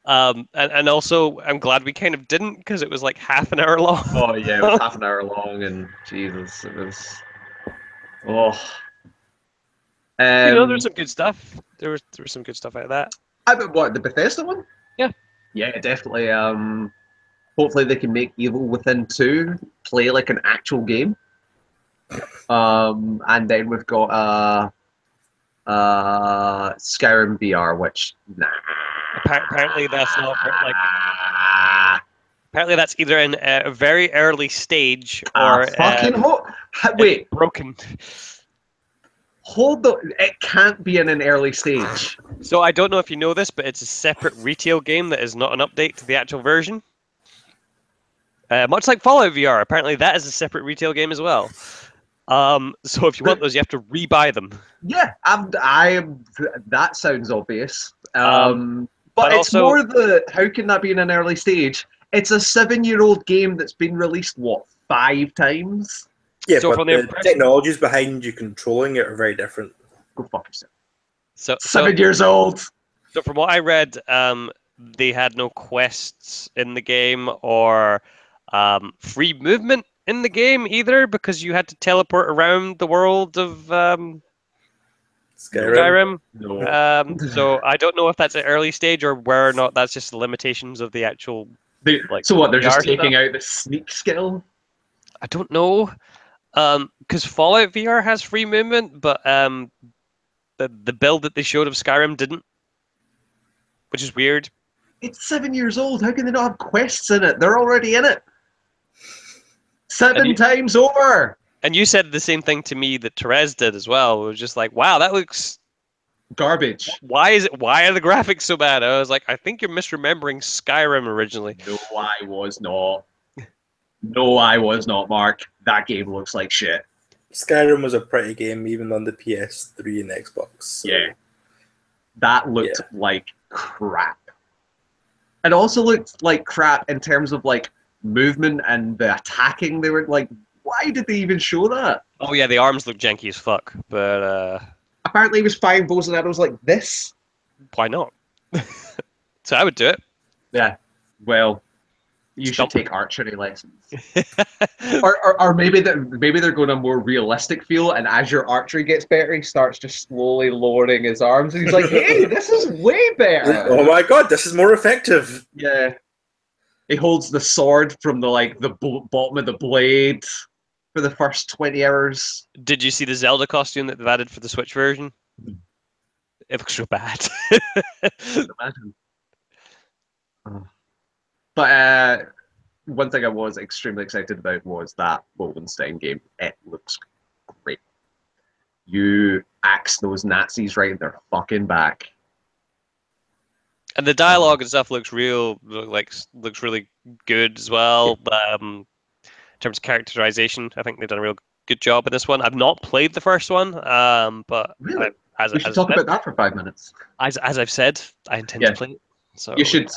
So, and also I'm glad we kind of didn't because it was like half an hour long. oh yeah, it was half an hour long, and Jesus, it was. Oh. There's some good stuff. There was some good stuff out of that. What, the Bethesda one? Yeah. Yeah, definitely. Hopefully they can make Evil Within 2 play like an actual game. And then we've got Skyrim VR, which nah. Apparently that's not like. Apparently that's either in a very early stage or fucking it's wait, broken. hold the. It can't be in an early stage. So I don't know if you know this, but it's a separate retail game that is not an update to the actual version. Much like Fallout VR, apparently that is a separate retail game as well. So if you want those, you have to re-buy them. Yeah, that sounds obvious. But it's also, more how can that be in an early stage? It's a 7-year-old game that's been released, what, 5 times? Yeah, so but from the impression, technologies behind you controlling it are very different. Go fuck yourself. so 7 years old. So from what I read, they had no quests in the game or free movement in the game either because you had to teleport around the world of Skyrim. No. So I don't know if that's an early stage or where or not that's just the limitations of the actual. So what? They're just VR taking stuff? out the sneak skill. I don't know, because Fallout VR has free movement, but the build that they showed of Skyrim didn't, which is weird. It's 7 years old. How can they not have quests in it? They're already in it. And 7 times over. And you said the same thing to me that Therese did as well. It was just like, wow, that looks Garbage. Why are the graphics so bad? I was like, I think you're misremembering Skyrim originally. No, I was not. No, I was not, Mark. That game looks like shit. Skyrim was a pretty game even on the PS3 and Xbox. So. Yeah. That looked like crap. It also looked like crap in terms of like movement and the attacking. They were like, why did they even show that? Oh yeah, the arms look janky as fuck, but Apparently, he was firing bows and arrows like this. why not? So I would do it. Yeah. Well, you Stop. should take archery lessons, or maybe they're going a more realistic feel. And as your archery gets better, he starts just slowly lowering his arms, and he's like, "Hey, this is way better." Oh my god, this is more effective. Yeah. He holds the sword from the bottom of the blade for the first 20 hours. Did you see the Zelda costume that they've added for the Switch version? It looks so bad. Imagine. But one thing I was extremely excited about was that Wolfenstein game. It looks great. You axe those Nazis right, they're fucking back. And the dialogue and stuff looks looks really good as well. In terms of characterization, I think they've done a real good job in this one. I've not played the first one, but Really? as We should talk about that for 5 minutes. as I've said, I intend to play it. So you should.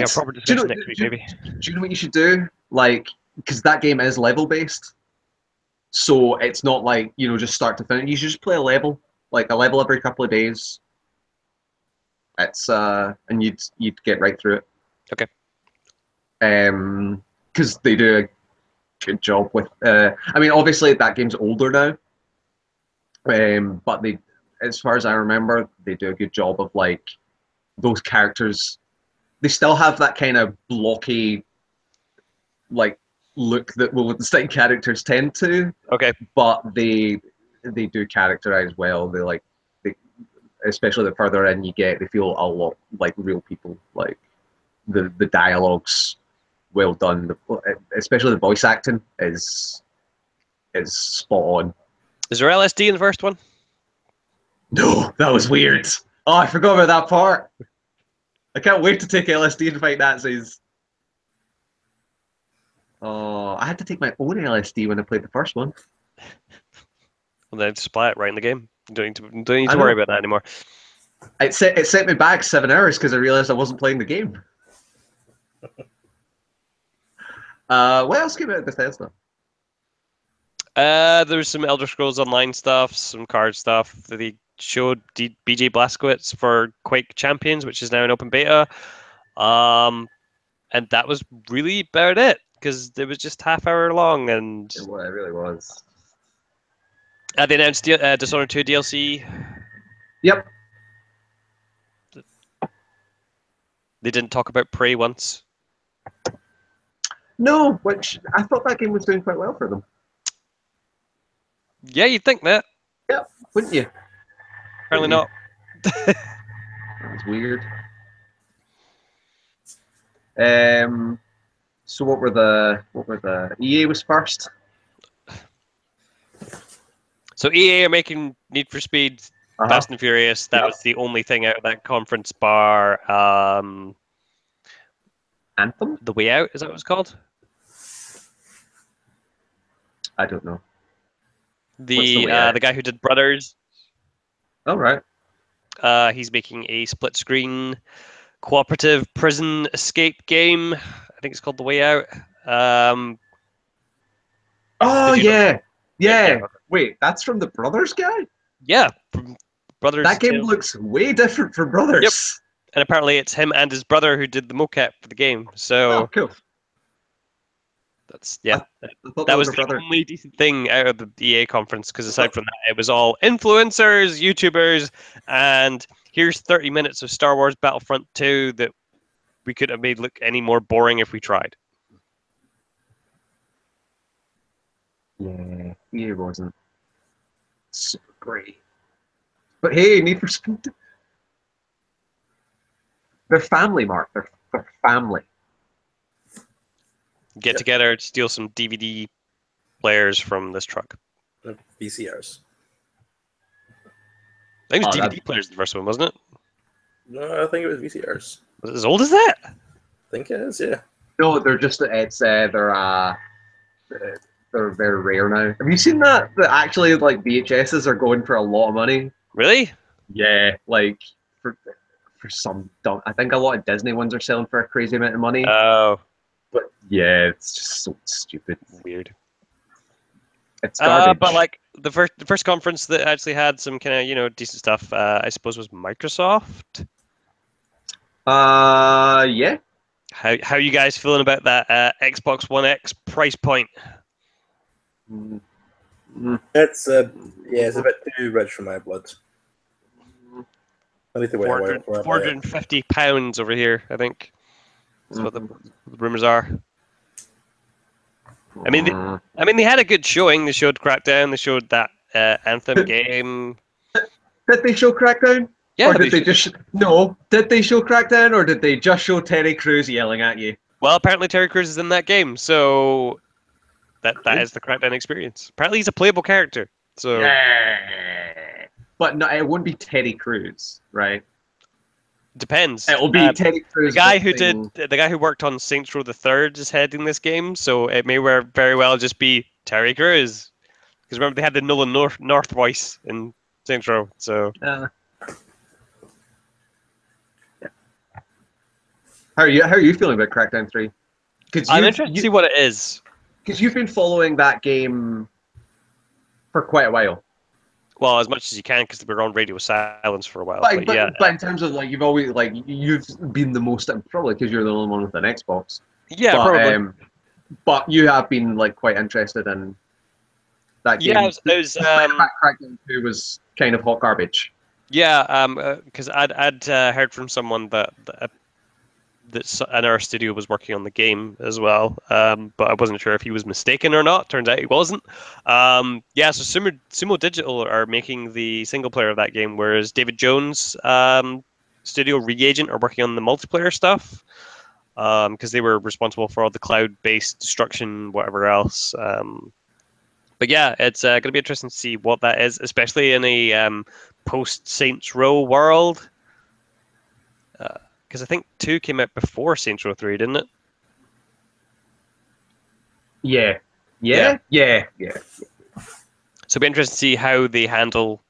a proper discussion next week, maybe. Do you know what you should do? Like, because that game is level based, so it's not like just start to finish. You should just play a level, like a level every couple of days. It's and you'd get right through it. Okay. Because they do a good job with. I mean, obviously that game's older now. But they, as far as I remember, they do a good job of like those characters. They still have that kind of blocky, like look that Wolfenstein characters tend to. Okay. But they do characterize well. They especially the further in you get, they feel a lot like real people. Like the dialogues well done. Especially the voice acting is spot on. Is there LSD in the first one? No, that was weird. Oh, I forgot about that part. I can't wait to take LSD and fight Nazis. Oh, I had to take my own LSD when I played the first one. Well, then supply it right in the game. Don't need to worry about that anymore. It sent me back 7 hours because I realized I wasn't playing the game. What else came out of Bethesda? There's some Elder Scrolls Online stuff, some card stuff. The showed BJ Blazkowicz for Quake Champions, which is now an open beta. And that was really about it because it was just half hour long, and It really was. they announced Dishonored 2 DLC. Yep. They didn't talk about Prey once. No, which I thought that game was doing quite well for them. Yeah, you'd think that. Yep, wouldn't you? Apparently not. That was weird. So what were the EA was first? So EA are making Need for Speed, Fast and Furious. That Yep. was the only thing out of that conference bar. Anthem? The Way Out, is that what it's called? I don't know. The Way Out? the guy who did Brothers. Oh, right. He's making a split screen cooperative prison escape game. I think it's called The Way Out. Oh, Did you know? yeah. Wait, that's from the Brothers guy? Yeah, from Brothers. That game looks way different from Brothers. Yep. And apparently it's him and his brother who did the mocap for the game. So Oh, cool. that's I thought that was her the brother. only decent thing out of the EA conference, because aside from that, it was all influencers, YouTubers, and here's 30 minutes of Star Wars Battlefront 2 that we couldn't have made look any more boring if we tried. Yeah, EA wasn't super great. But hey, Need for Speed. They're family, Mark. They're family. Get together, steal some DVD players from this truck. VCRs. I think it was DVD players the first one, wasn't it? No, I think it was VCRs. Was it as old as that? I think it is, yeah. No, they're just they're very rare now. Have you seen that? That actually, like, VHSs are going for a lot of money. Really? Yeah, like for some dumb. I think a lot of Disney ones are selling for a crazy amount of money. Oh, But yeah, it's just so stupid. weird. It's garbage. But like the first conference that actually had some kind of decent stuff, I suppose, was Microsoft. Yeah. How you guys feeling about that Xbox One X price point? It's it's a bit too rich for my blood. I need to wait a while for it. £450 over here, I think. That's what the rumors are. I mean, they had a good showing. They showed Crackdown. They showed that Anthem game. Did they show Crackdown? Yeah. Or did they just no? Did they show Crackdown, or did they just show Terry Crews yelling at you? Well, apparently Terry Crews is in that game, so that is the Crackdown experience. Apparently he's a playable character. So. Yeah. But no, it wouldn't be Terry Crews, right? Depends. It will be Terry Crews. The guy who worked on Saints Row the Third is heading this game, so it may very well just be Terry Crews. Because remember, they had the Nolan North voice in Saints Row. So. How are you feeling about Crackdown 3? I'm interested to see what it is. Because you've been following that game for quite a while. Well, as much as you can, because we were on radio silence for a while. But in terms of like, you've been the most, probably because you're the only one with an Xbox. Yeah, probably. But you have been like quite interested in that game. Yeah, it was Crackdown 2 was kind of hot garbage. Yeah, because I'd heard from someone that in our studio was working on the game as well, but I wasn't sure if he was mistaken or not. Turns out he wasn't. So Sumo Digital are making the single player of that game, whereas David Jones' studio Reagent are working on the multiplayer stuff, because they were responsible for all the cloud-based destruction, whatever else. But yeah, it's going to be interesting to see what that is, especially in a post-Saints Row world. Because I think 2 came out before Saints Row 3, didn't it? Yeah. So it'll be interesting to see how they handle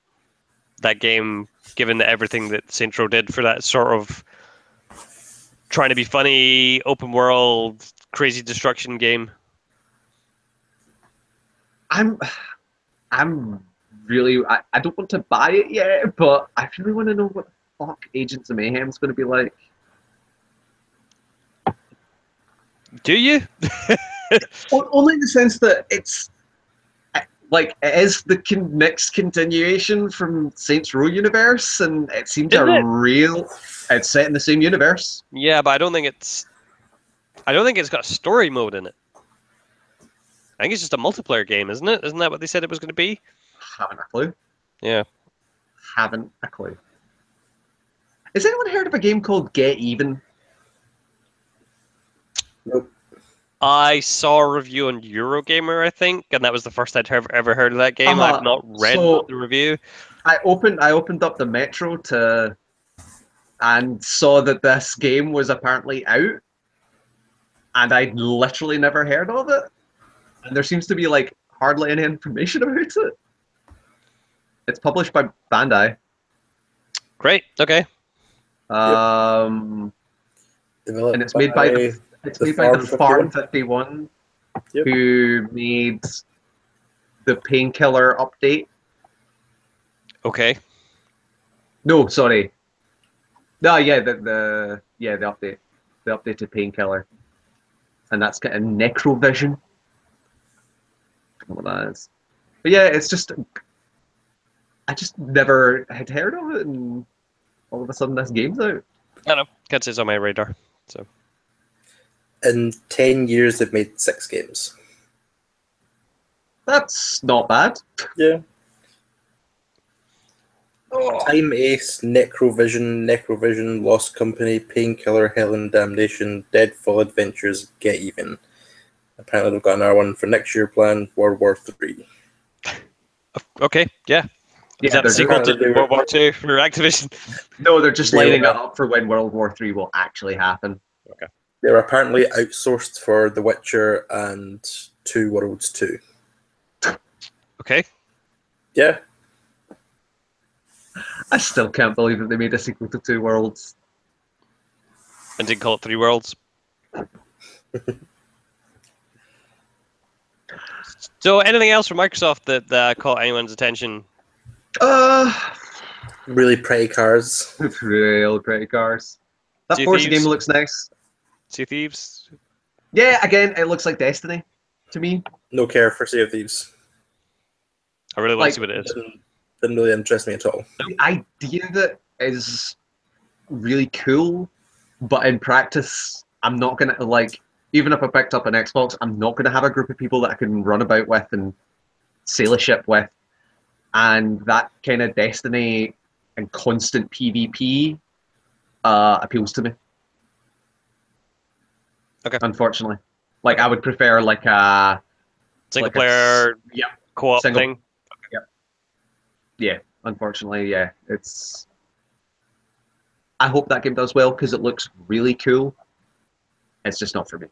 that game, given everything that Saints Row did for that sort of trying to be funny, open world, crazy destruction game. I'm really, I don't want to buy it yet, but I really want to know what the fuck Agents of Mayhem is going to be like. Do you? Only in the sense that it's like it is the next continuation from Saints Row universe, and it seems Isn't it? It's set in the same universe. Yeah, but I don't think it's got a story mode in it. I think it's just a multiplayer game, isn't it? Isn't that what they said it was going to be? Haven't a clue. Yeah. Haven't a clue. Has anyone heard of a game called Get Even? Nope. I saw a review on Eurogamer, I think, and that was the first I'd ever heard of that game. I've not read the review. I opened up the Metro and saw that this game was apparently out, and I'd literally never heard of it. And there seems to be like hardly any information about it. It's published by Bandai. Great. Okay. And it's made by the Farm 51, who made the Painkiller update. Okay. No, sorry. No, yeah, the update, the updated Painkiller, and that's got a Necrovision. I don't know what that is, but yeah, it's just I just never had heard of it, and all of a sudden this game's out. I know. Can't say it's on my radar. So. In 10 years, they've made 6 games. That's not bad. Yeah. Oh. Time Ace, Necrovision, Lost Company, Painkiller, Hell and Damnation, Deadfall Adventures, Get Even. Apparently they've got another one for next year planned, World War 3. Okay, yeah. Is that a sequel to World War 2 for Activision? No, they're just lining it up for when World War 3 will actually happen. Okay. They're apparently outsourced for The Witcher and Two Worlds 2. Okay. Yeah. I still can't believe that they made a sequel to Two Worlds. And didn't call it Three Worlds. So, anything else from Microsoft that caught anyone's attention? Really pretty cars. Real pretty cars. That Forza game looks nice. Sea of Thieves? Yeah, again, it looks like Destiny to me. No care for Sea of Thieves. I really want to see what it is. Didn't really interest me at all. The idea of it is really cool, but in practice, I'm not gonna like. Even if I picked up an Xbox, I'm not gonna have a group of people that I can run about with and sail a ship with, and that kind of Destiny and constant PvP appeals to me. Okay. Unfortunately, like I would prefer like a single player co-op thing. Yeah, unfortunately, yeah. It's. I hope that game does well because it looks really cool. It's just not for me.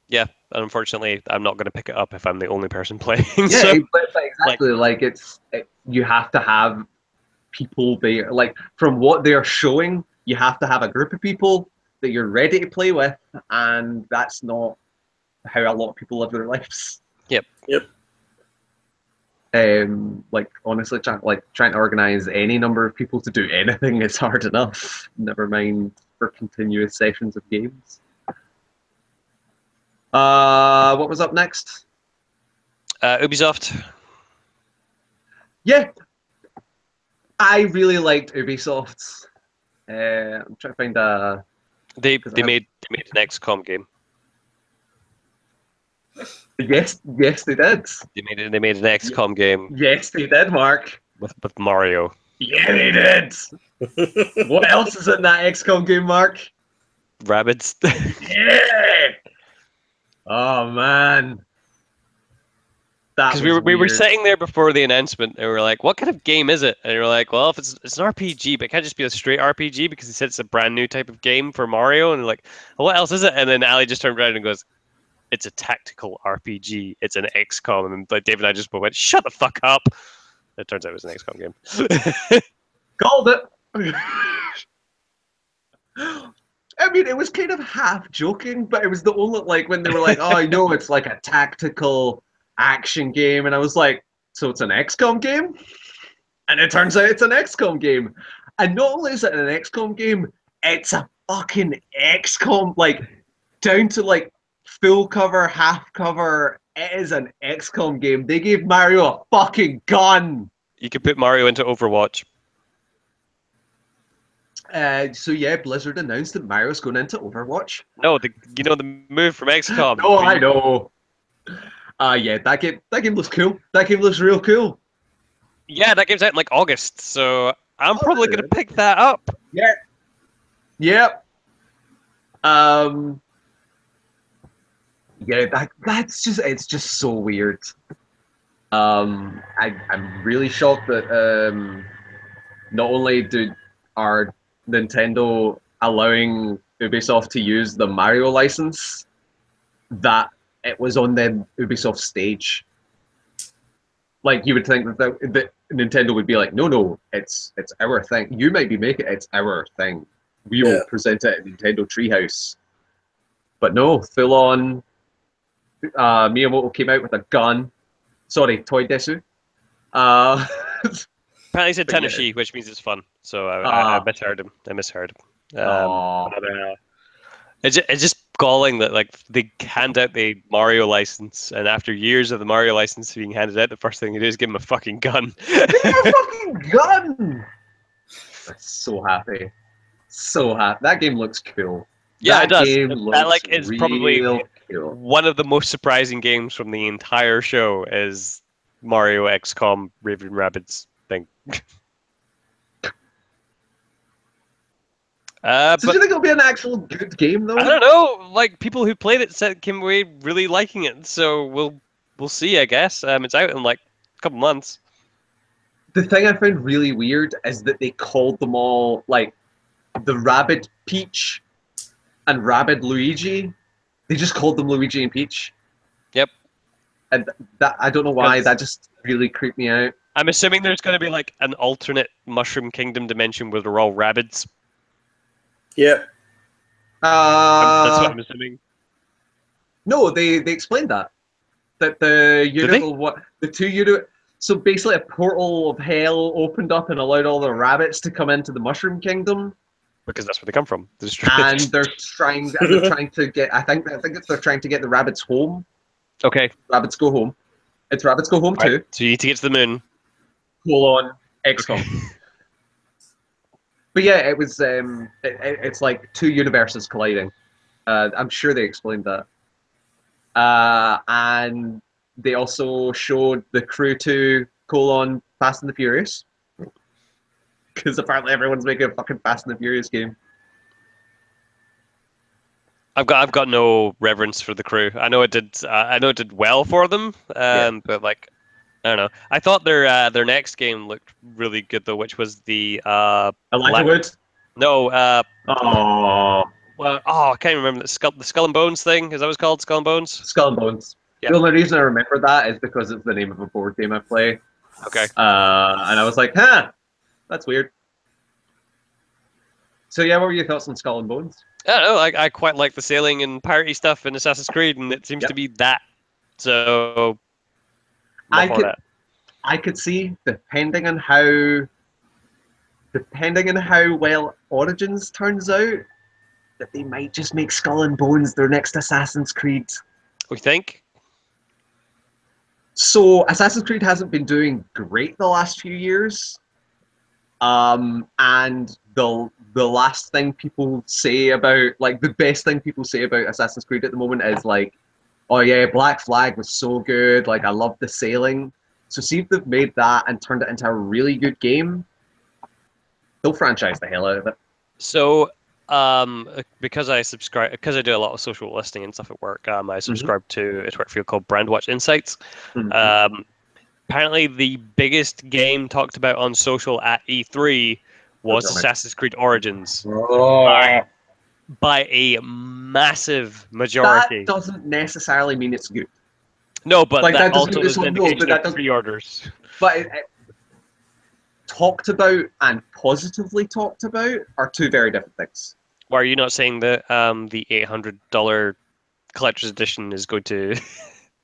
Yeah, unfortunately, I'm not going to pick it up if I'm the only person playing. Yeah, so, exactly. Like you have to have people there. Like from what they're showing, you have to have a group of people that you're ready to play with, and that's not how a lot of people live their lives. Yep. Like honestly, trying to organize any number of people to do anything is hard enough. Never mind for continuous sessions of games. What was up next? Ubisoft. Yeah, I really liked Ubisoft. I'm trying to find a. They made an XCOM game. Yes, they did. They made an XCOM game. Yes, they did, Mark. With Mario. Yeah, they did. What else is in that XCOM game, Mark? Rabbids. Yeah. Oh man. Because we were sitting there before the announcement, and we were like, "What kind of game is it?" And we were like, "Well, if it's an RPG, but it can't just be a straight RPG because he said it's a brand new type of game for Mario." And we're like, well, "What else is it?" And then Ali just turned around and goes, "It's a tactical RPG. It's an XCOM." And like David and I just went, "Shut the fuck up!" It turns out it was an XCOM game. Called it. I mean, it was kind of half joking, but it was the only when they were like, "Oh, I know it's like a tactical action game, and I was like, so it's an XCOM game? And it turns out it's an XCOM game. And not only is it an XCOM game, it's a fucking XCOM, like, down to, like, full cover, half cover. It is an XCOM game. They gave Mario a fucking gun. You could put Mario into Overwatch. So yeah, Blizzard announced that Mario's going into Overwatch. No, the move from XCOM. Oh, I know. Yeah, that game looks cool. That game looks real cool. Yeah, that game's out in like August, so I'm probably gonna pick that up. Yeah. Yep. Yeah, it's just so weird. I'm really shocked that not only are Nintendo allowing Ubisoft to use the Mario license, that it was on the Ubisoft stage. Like, you would think that Nintendo would be like, no, it's our thing. You might be making it, it's our thing. We will present it at Nintendo Treehouse. But no, full on. Miyamoto came out with a gun. Sorry, Toy Desu. Apparently he said Tennessee, which means it's fun. So I misheard him. It's just galling that like they hand out the Mario license, and after years of the Mario license being handed out, the first thing they do is give him a fucking gun. Give him a fucking gun! I'm so happy. So happy. That game looks cool. Yeah, that it does. That like is probably cool. one of the most surprising games from the entire show is Mario XCOM Raving Rabbids thing. So do you think it'll be an actual good game though? I don't know. Like, people who played it came away really liking it, so we'll see. I guess it's out in like a couple months. The thing I found really weird is that they called them all like the Rabid Peach and Rabid Luigi. They just called them Luigi and Peach. Yep. And that, I don't know why, that just really creeped me out. I'm assuming there's going to be like an alternate Mushroom Kingdom dimension where they're all rabbids. Yeah. That's what I'm assuming. No, they explained that. That the two unit. So basically, a portal of hell opened up and allowed all the rabbits to come into the Mushroom Kingdom. Because that's where they come from. And they're trying to get. I think they're trying to get the rabbits home. Okay. Rabbits Go Home. It's Rabbits Go Home too. So you need to get to the moon. Hold on, XCOM. But yeah, it was. It's like two universes colliding. I'm sure they explained that. And they also showed the Crew 2 : Fast and the Furious. Because apparently everyone's making a fucking Fast and the Furious game. I've got no reverence for the Crew. I know it did well for them, but like, I don't know. I thought their next game looked really good though, which was the Elijah Wood? No. Oh. Well, I can't remember the Skull and Bones thing. Is that what it's called? Skull and Bones. Skull and Bones. Yep. The only reason I remember that is because it's the name of a board game I play. Okay. And I was like, that's weird. So yeah, what were your thoughts on Skull and Bones? I don't know. I quite like the sailing and piratey stuff in Assassin's Creed, and it seems to be that. So I could see, depending on how well Origins turns out, that they might just make Skull and Bones their next Assassin's Creed. We think? So Assassin's Creed hasn't been doing great the last few years. And the last thing people say about, like, the best thing people say about Assassin's Creed at the moment is like, oh yeah, Black Flag was so good, like I love the sailing. So see if they've made that and turned it into a really good game, they'll franchise the hell out of it. So because I do a lot of social listening and stuff at work, I subscribe to a Twitter field called Brandwatch Insights. Apparently the biggest game talked about on social at E3 was Assassin's Creed Origins. By a massive majority. That doesn't necessarily mean it's good. No, but like, that also is an indication of pre-orders. But it talked about and positively talked about are two very different things. Why are you not saying that the $800 collector's edition is going to...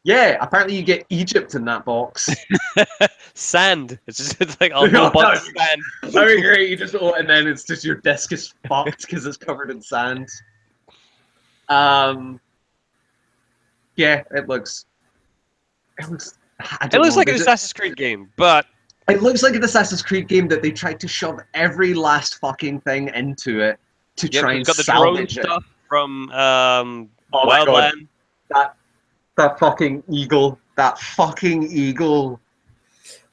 Yeah, apparently you get Egypt in that box. Sand. It's like a little bunch of sand. That'd be great. You just and then it's just your desk is fucked because it's covered in sand. Yeah, it looks. I It don't looks know. like an Assassin's Creed game, but It looks like an Assassin's Creed game that they tried to shove every last fucking thing into it to yep, try we've and got the drone salvage it. stuff from Oh my god, Wildland. that fucking eagle, that fucking eagle.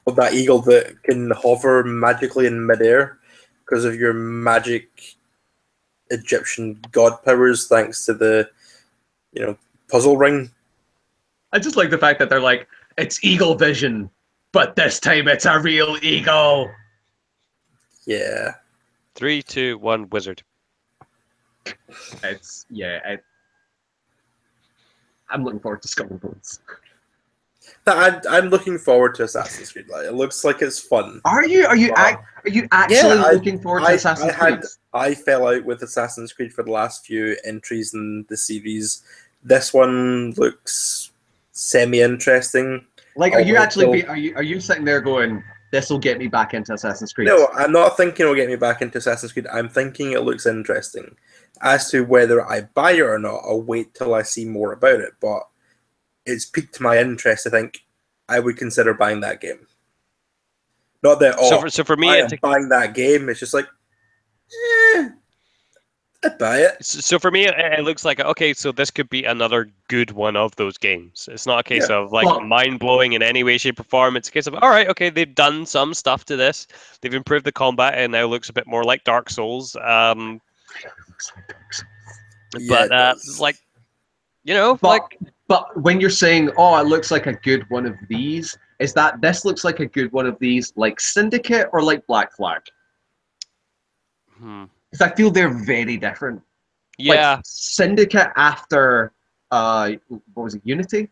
Well, that eagle that can hover magically in midair because of your magic Egyptian god powers, thanks to the puzzle ring. I just like the fact that they're like, it's eagle vision, but this time it's a real eagle. Yeah. 3, 2, 1, wizard. It's I'm looking forward to Skull and Bones. I'm looking forward to Assassin's Creed. Like, it looks like it's fun. Are you actually looking forward to Assassin's Creed? I fell out with Assassin's Creed for the last few entries in the series. This one looks semi-interesting. Like, are you sitting there going, this will get me back into Assassin's Creed? No, I'm not thinking it'll get me back into Assassin's Creed. I'm thinking it looks interesting. As to whether I buy it or not, I'll wait till I see more about it. But it's piqued my interest. I think I would consider buying that game. Not that So for me, I am buying that game. It's just like, I'd buy it. So for me, it looks like, okay, so this could be another good one of those games. It's not a case of like mind blowing in any way, shape, or form. It's a case of, all right, okay, they've done some stuff to this. They've improved the combat, and now looks a bit more like Dark Souls. But like, but when you're saying, oh, it looks like a good one of these, is that this looks like a good one of these, like Syndicate or like Black Flag? Because I feel they're very different. Yeah. Like, Syndicate after what was it, Unity?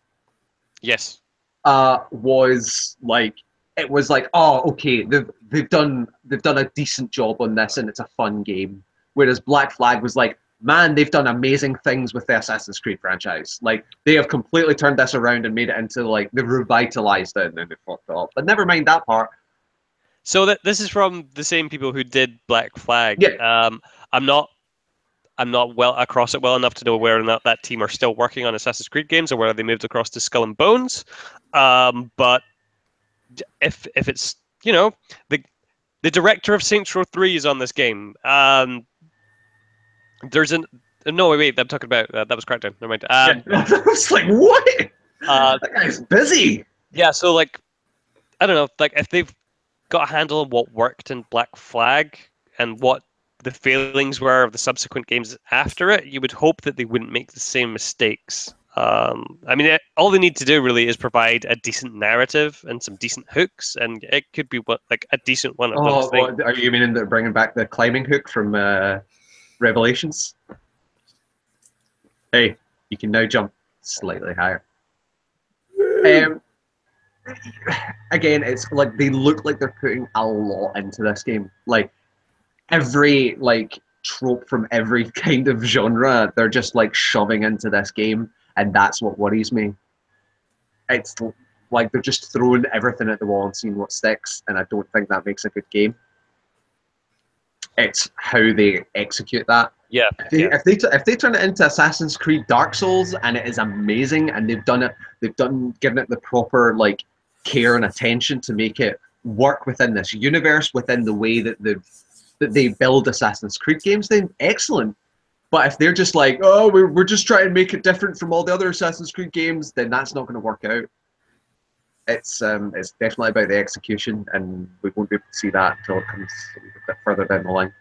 Yes. Was like, it was like, oh, okay, they've done a decent job on this and it's a fun game. Whereas Black Flag was like, man, they've done amazing things with the Assassin's Creed franchise. Like, they have completely turned this around and made it into, like, they've revitalized it and then they fucked it up. But never mind that part. So this is from the same people who did Black Flag. Yeah. I'm not well across it well enough to know whether or not that team are still working on Assassin's Creed games or whether they moved across to Skull and Bones. But if it's the director of Saints Row 3 is on this game. There's wait, I'm talking about that was Crackdown. Never mind. I was like, what? That guy's busy. Yeah, so like, I don't know, like if they've got a handle on what worked in Black Flag and what the failings were of the subsequent games after it, you would hope that they wouldn't make the same mistakes. I mean, all they need to do really is provide a decent narrative and some decent hooks, and it could be like a decent one of those things. Are you meaning they're bringing back the climbing hook from Revelations? Hey, you can now jump slightly higher. Again, it's like they look like they're putting a lot into this game. Like, every trope from every kind of genre, they're just like shoving into this game, and that's what worries me. It's like they're just throwing everything at the wall and seeing what sticks, and I don't think that makes a good game. It's how they execute that. Yeah. If they turn it into Assassin's Creed Dark Souls and it is amazing, and given it the proper like care and attention to make it work within this universe, within the way that they build Assassin's Creed games, then excellent. But if they're just like, oh, we're just trying to make it different from all the other Assassin's Creed games, then that's not going to work out. It's definitely about the execution, and we won't be able to see that until it comes a bit further down the line.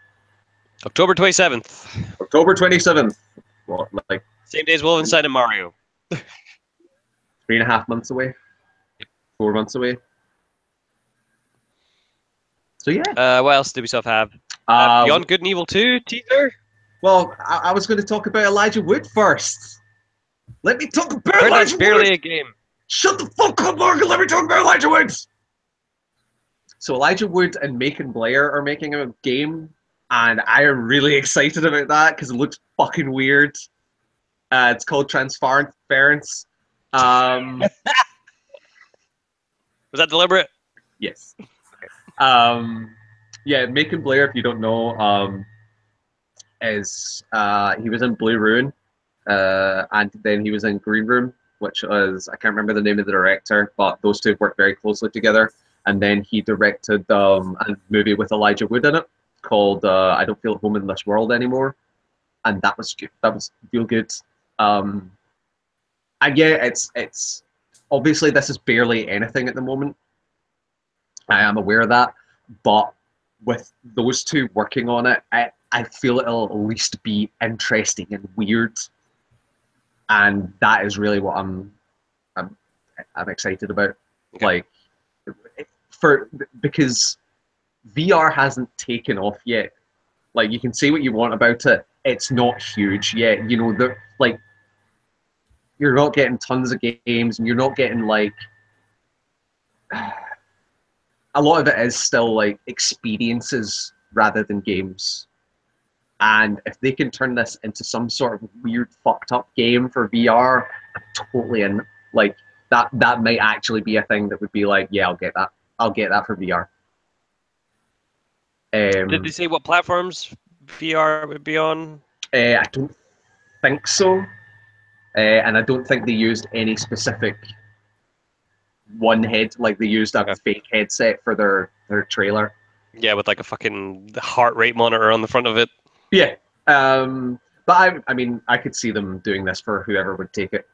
October 27th. October 27th. What, like same day as Wolfenstein and Mario. 3.5 months away. 4 months away. So yeah. What else did Ubisoft have? Beyond Good and Evil 2 teaser? Well, I was going to talk about Elijah Wood first. Let me talk about Elijah Wood! Barely a game. Shut the fuck up, Mark, and let me talk about Elijah Wood! So Elijah Wood and Macon Blair are making a game, and I am really excited about that because it looks fucking weird. It's called Transference. Um, Was that deliberate? yes. Yeah, Macon Blair, if you don't know, is he was in Blue Ruin, and then he was in Green Room, which was I can't remember the name of the director, but those two worked very closely together. And then he directed a movie with Elijah Wood in it called "I Don't Feel at Home in This World Anymore," and that was good. That was real good. Um, and yeah, it's obviously this is barely anything at the moment. I am aware of that, but with those two working on it, I feel it'll at least be interesting and weird, and that is really what I'm I'm excited about. Okay. Like for because VR hasn't taken off yet. Like you can say what you want about it, it's not huge yet. You know, the like you're not getting tons of games, and you're not getting like a lot of it is still like experiences rather than games. And if they can turn this into some sort of weird fucked up game for VR, I'm totally in. Like that might actually be a thing that would be like, yeah, I'll get that. I'll get that for VR. Did they say what platforms VR would be on? I don't think so, and I don't think they used any specific one head. Like they used a Okay. fake headset for their trailer. Yeah, with like a fucking heart rate monitor on the front of it. Yeah, but I mean, I could see them doing this for whoever would take it.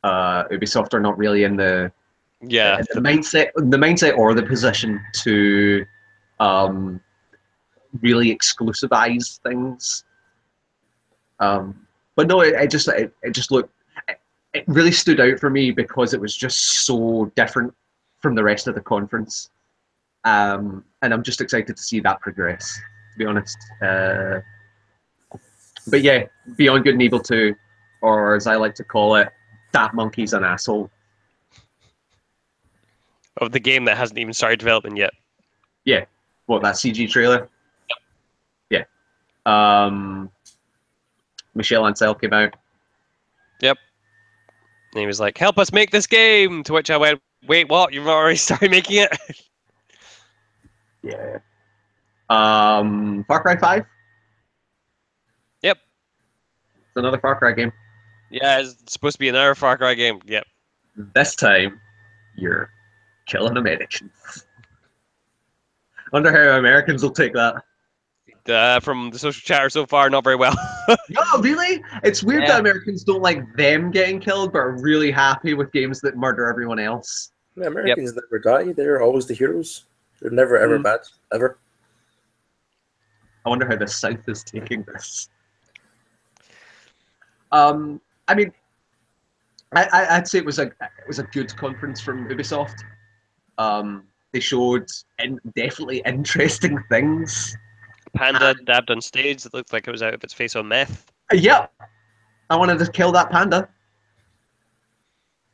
Ubisoft are not really in Yeah, the mindset or the position to um, really exclusivize things. But no, it just looked it really stood out for me because it was just so different from the rest of the conference. And I'm just excited to see that progress, to be honest. But yeah, Beyond Good and Evil 2, or as I like to call it, That Monkey's an Asshole. of the game that hasn't even started development yet. Yeah. What, that CG trailer? Yeah. Um, Michelle Ancel came out. Yep. And he was like, "Help us make this game." To which I went, "Wait, what? You've already started making it?" Yeah. Far Cry 5? Yep. It's another Far Cry game. Yeah, it's supposed to be another Far Cry game. Yep. This time, you're killing Americans. Wonder how Americans will take that. From the social chatter so far, not very well. No, really? It's weird Yeah. that Americans don't like them getting killed, but are really happy with games that murder everyone else. Yeah, Americans never die. They're always the heroes. They're never ever bad. Ever. I wonder how the South is taking this. I mean, I'd say it was a good conference from Ubisoft. They showed definitely interesting things. Panda dabbed on stage. It looked like it was out of its face on meth. Yep, I wanted to kill that panda.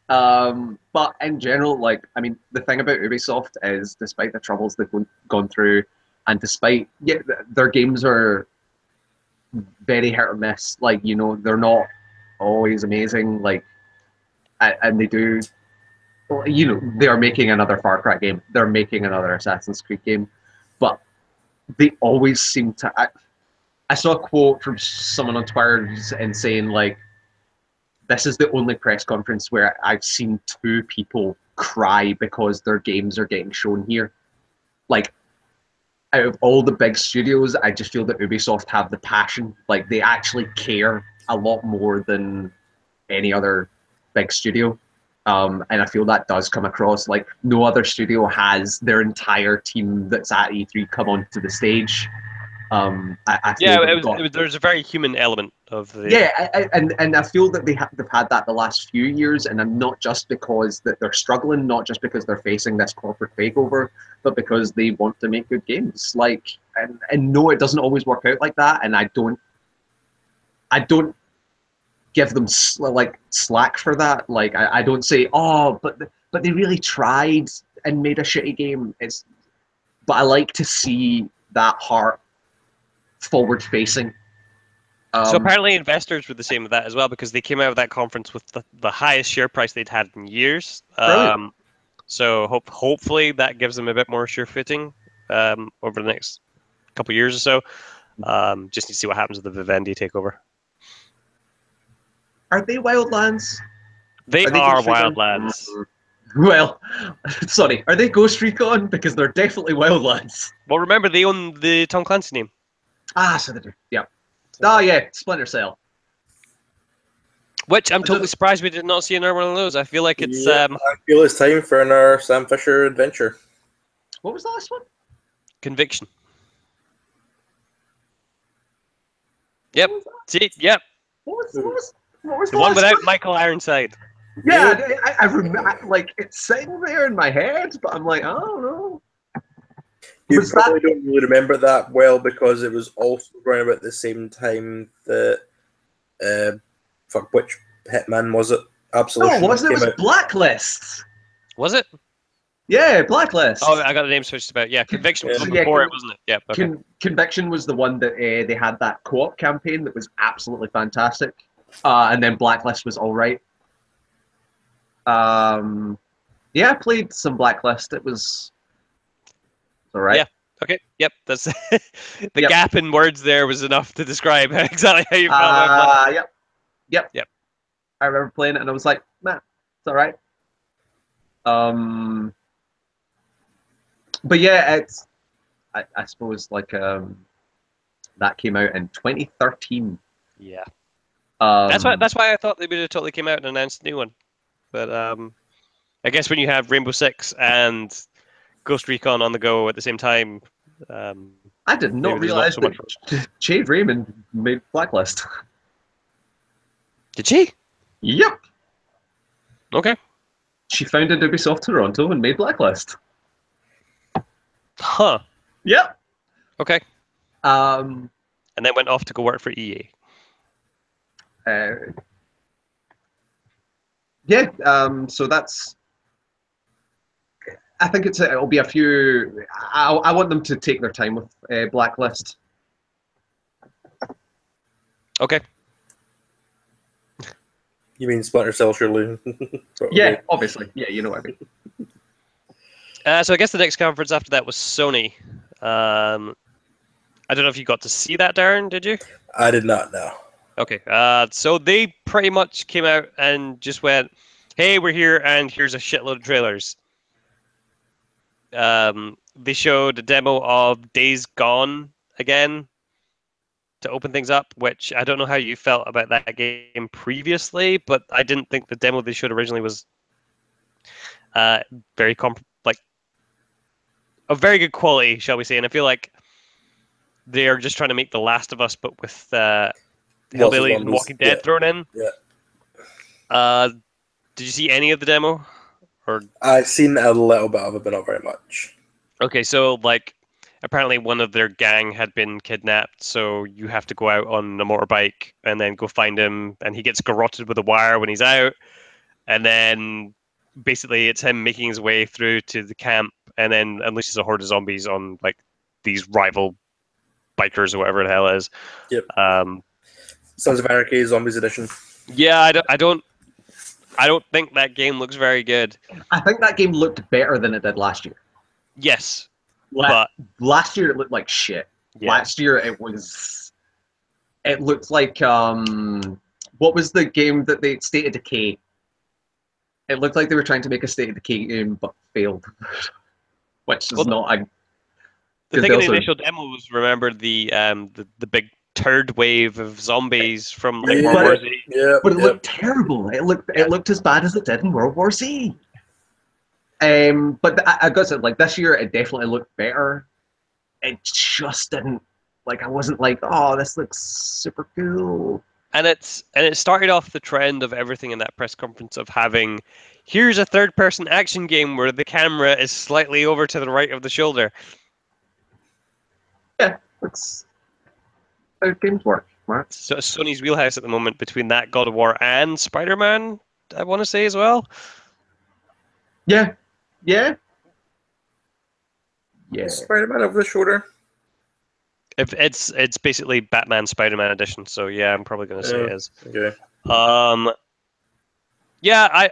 But in general, like, I mean, the thing about Ubisoft is, despite the troubles they've gone through, and despite their games are very hit or miss. Like, you know, they're not always amazing. Like, and they do, you know, they are making another Far Cry game. They're making another Assassin's Creed game, but they always seem to. I saw a quote from someone on Twitter and saying like, "This is the only press conference where I've seen two people cry because their games are getting shown here." Like, out of all the big studios, I just feel that Ubisoft have the passion. Like, they actually care a lot more than any other big studio. And I feel that does come across. Like, no other studio has their entire team that's at E3 come onto the stage. I feel There's a very human element of the. yeah, and I feel that they've had that the last few years, and not just because that they're struggling, not just because they're facing this corporate takeover, but because they want to make good games. Like, and no, it doesn't always work out like that, and I don't give them like slack for that. Like, I don't say, oh, but they really tried and made a shitty game. But I like to see that heart forward facing. So apparently investors were the same with that as well, because they came out of that conference with the highest share price they'd had in years. Brilliant. So hopefully that gives them a bit more sure footing over the next couple of years or so. Just need to see what happens with the Vivendi takeover. Are they Wildlands? They Are they are Ghost Recon? Wildlands. Well, sorry. Are they Ghost Recon? Because they're definitely Wildlands. Well, remember they own the Tom Clancy name. Ah, so they do. Yeah. Oh, yeah. Splinter Cell. Which I'm totally surprised we did not see another one of those. I feel like it's I feel it's time for another Sam Fisher adventure. What was the last one? Conviction. Yep. See, yep. What was The one without Michael Ironside. Yeah, I remember. Like, it's sitting there in my head, but I'm like, I don't know. You probably don't really remember that well because it was also around about the same time that which Hitman was it? Absolution. No, it wasn't. It was Blacklist. Was it? Yeah, Blacklist. Oh, I got the name switched about. Yeah, Conviction was before it, wasn't it? Yeah. Okay. Conviction was the one that they had that co-op campaign that was absolutely fantastic, and then Blacklist was all right. Yeah, I played some Blacklist. It was all right. Yeah. Okay. Yep. That's the gap in words there was enough to describe exactly how you felt about Yep. Yep. I remember playing it, and I was like, "Man, it's all right." But yeah, it's I suppose like that came out in 2013. Yeah. That's why I thought they would have totally came out and announced a new one. But I guess when you have Rainbow Six and Ghost Recon on the go at the same time, I did not realize that Jade Raymond made Blacklist. Did she? Yep. Okay. She founded Ubisoft Toronto and made Blacklist. Huh. Yep. Okay. And then went off to go work for EA. Yeah. So that's. I think it'll be a few. I want them to take their time with Blacklist. Okay. You mean Splinter Cell, surely? Yeah, obviously. Yeah, you know what I mean. So I guess the next conference after that was Sony. I don't know if you got to see that, Darren. Did you? I did not know. Okay. So they pretty much came out and just went, "Hey, we're here, and here's a shitload of trailers." They showed a demo of Days Gone again to open things up, which I don't know how you felt about that game previously, but I didn't think the demo they showed originally was very of very good quality, shall we say? And I feel like they are just trying to make The Last of Us, but with Hillbillies and Walking Dead thrown in. Yeah. Did you see any of the demo? Or I've seen a little bit of it, but not very much. Okay, so like apparently one of their gang had been kidnapped, so you have to go out on a motorbike and then go find him, and he gets garroted with a wire when he's out, and then basically it's him making his way through to the camp and then unleashes a horde of zombies on like these rival bikers or whatever the hell it is. Yep. Sons of Anarchy Zombies Edition. Yeah, I don't think that game looks very good. I think that game looked better than it did last year. Yes. But last year it looked like shit. Yeah. Last year it looked like what was the game that they State of Decay? It looked like they were trying to make a State of Decay game but failed. Which is not a the thing in the initial demo was, remember the big turd wave of zombies from like World War Z. Yeah, but it looked terrible. It looked as bad as it did in World War Z. But I got to say, like this year, it definitely looked better. It just didn't. Like I wasn't like, oh, this looks super cool. And it started off the trend of everything in that press conference of having, here's a third-person action game where the camera is slightly over to the right of the shoulder. Yeah, that's how games work. Right? So Sony's wheelhouse at the moment between that God of War and Spider-Man, I want to say as well. Yeah. Spider-Man over the shoulder. If it's basically Batman Spider-Man edition, so yeah, I'm probably going to say it is. Okay. Yeah,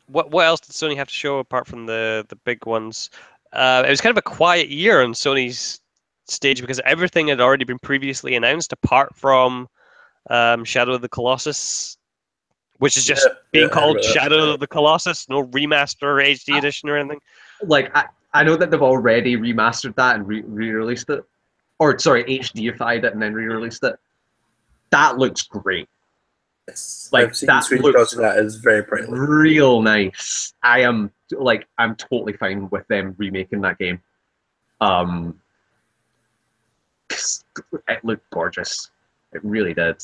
what else did Sony have to show apart from the big ones? It was kind of a quiet year on Sony's stage because everything had already been previously announced apart from Shadow of the Colossus, which is just Yeah, being I heard called about that. Shadow of the Colossus, no remaster or HD edition or anything. Like I know that they've already remastered that and re-released it, or sorry, HDified it and then re-released it. That looks great. Yes. Like I've seen that screenshots looks of that. It's very pretty. real nice. I'm totally fine with them remaking that game. It looked gorgeous. It really did.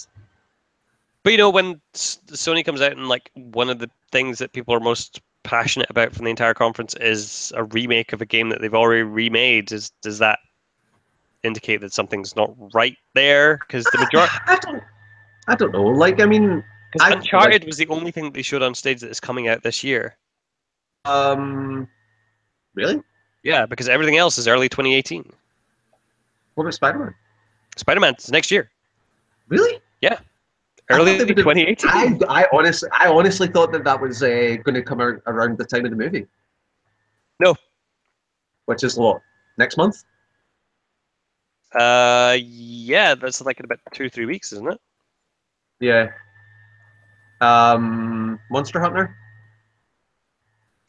But when Sony comes out and like one of the things that people are most passionate about from the entire conference is a remake of a game that they've already remade, does that indicate that something's not right there? Because the majority, I don't know. Like, I mean, because Uncharted was the only thing that they showed on stage that is coming out this year. Really? Yeah, because everything else is early 2018. What about Spider-Man? Spider-Man's next year. Really? Yeah, early 2018. I honestly thought that was going to come out around the time of the movie. No. Which is what, next month? Yeah, that's like in about 2-3 weeks, isn't it? Yeah. Monster Hunter.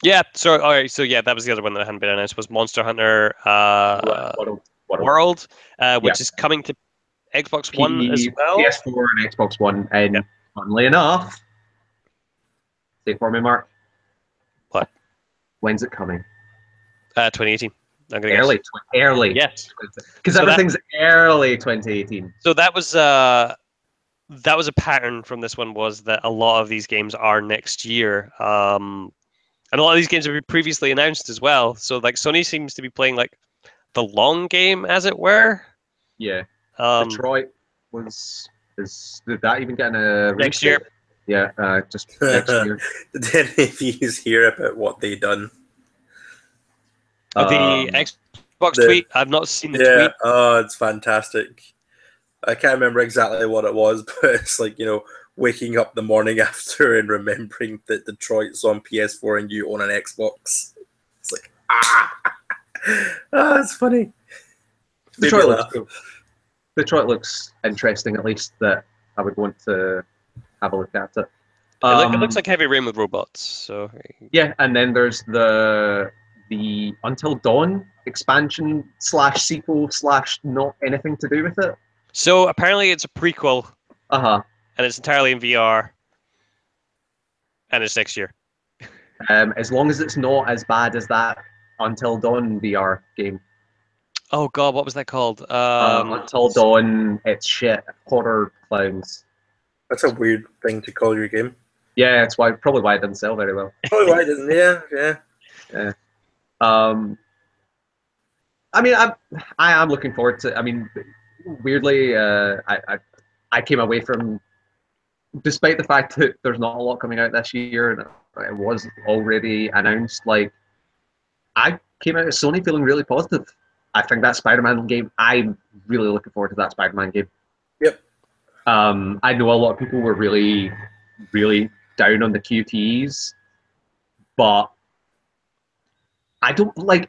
Yeah. So all right. So yeah, that was the other one that hadn't been announced. Was Monster Hunter World, which is coming to Xbox One as well. PS4 and Xbox One, and funnily enough, say it for me, Mark. What? When's it coming? 2018. I'm gonna early. guess. Early. Yes. Because so everything's early 2018. So that was a pattern from this one, was that a lot of these games are next year. And a lot of these games have been previously announced as well. So like Sony seems to be playing like the long game, as it were. Yeah. Detroit did that even get a next year? Yeah, just next year. Did any of you hear about what they done? The Xbox tweet? I've not seen the tweet. Oh, it's fantastic. I can't remember exactly what it was, but it's like, waking up the morning after and remembering that Detroit's on PS4 and you own an Xbox. It's like, it's funny. Detroit looks cool. Detroit looks interesting, at least that I would want to have a look at it. It looks like Heavy Rain with robots. So yeah, and then there's the Until Dawn expansion / sequel / not anything to do with it. So apparently it's a prequel. And it's entirely in VR. And it's next year. As long as it's not as bad as that Until Dawn VR game. Oh god, what was that called? Until Dawn, it's shit. Horror clowns. That's a weird thing to call your game. Yeah, it's probably why it didn't sell very well. Probably why it didn't. Yeah. I mean, I am looking forward to. I mean, weirdly, I came away from, despite the fact that there's not a lot coming out this year, and it was already announced. Like, I came out of Sony feeling really positive. I think that Spider-Man game, I'm really looking forward to that Spider-Man game. Yep. I know a lot of people were really, really down on the QTEs, but I don't mind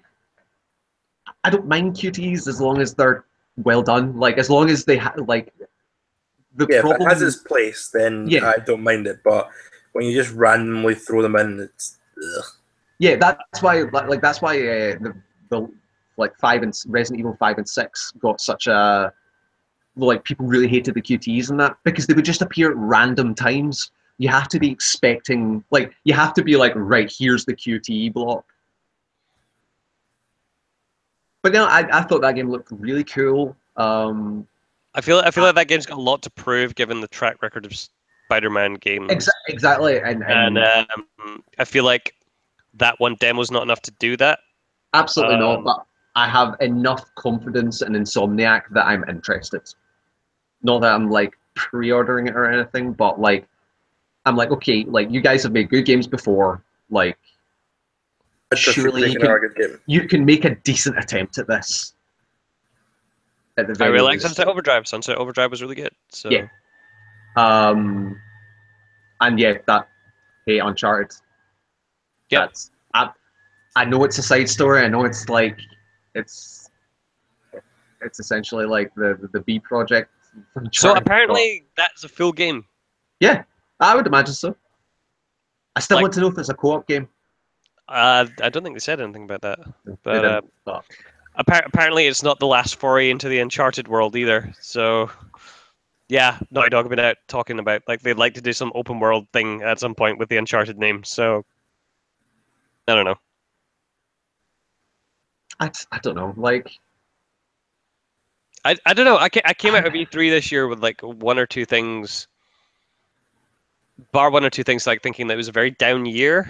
QTEs as long as they're well done. Like, as long as they problem. If it has its place, then I don't mind it. But when you just randomly throw them in, it's ugh. Yeah, that's why. That's why the Resident Evil 5 and 6 got such a people really hated the QTEs and that, because they would just appear at random times. You have to be expecting, you have to be like, right, here's the QTE block. But no, I thought that game looked really cool. I feel like that game's got a lot to prove given the track record of Spider-Man games. Exactly, and I feel like that one demo's not enough to do that. Absolutely not. But I have enough confidence in Insomniac that I'm interested. Not that I'm pre-ordering it or anything, but I'm okay. You guys have made good games before. Surely you can make a decent attempt at this. at the I very really like least. Sunset Overdrive. Sunset Overdrive was really good. So Yeah. And yeah, that hey Uncharted. Yep. That's I know it's a side story. I know it's like it's it's essentially like the B project from So Uncharted. But apparently that's a full game. yeah, I would imagine so. I still Like, want to know if it's a co-op game. I don't think they said anything about that. They But didn't. But apparently it's not the last foray into the Uncharted world either. So yeah, Naughty Dog have been out talking about like they'd like to do some open world thing at some point with the Uncharted name. So I don't know. I don't know. Like I don't know. I came out of E3 this year with like one or two things, like thinking that it was a very down year.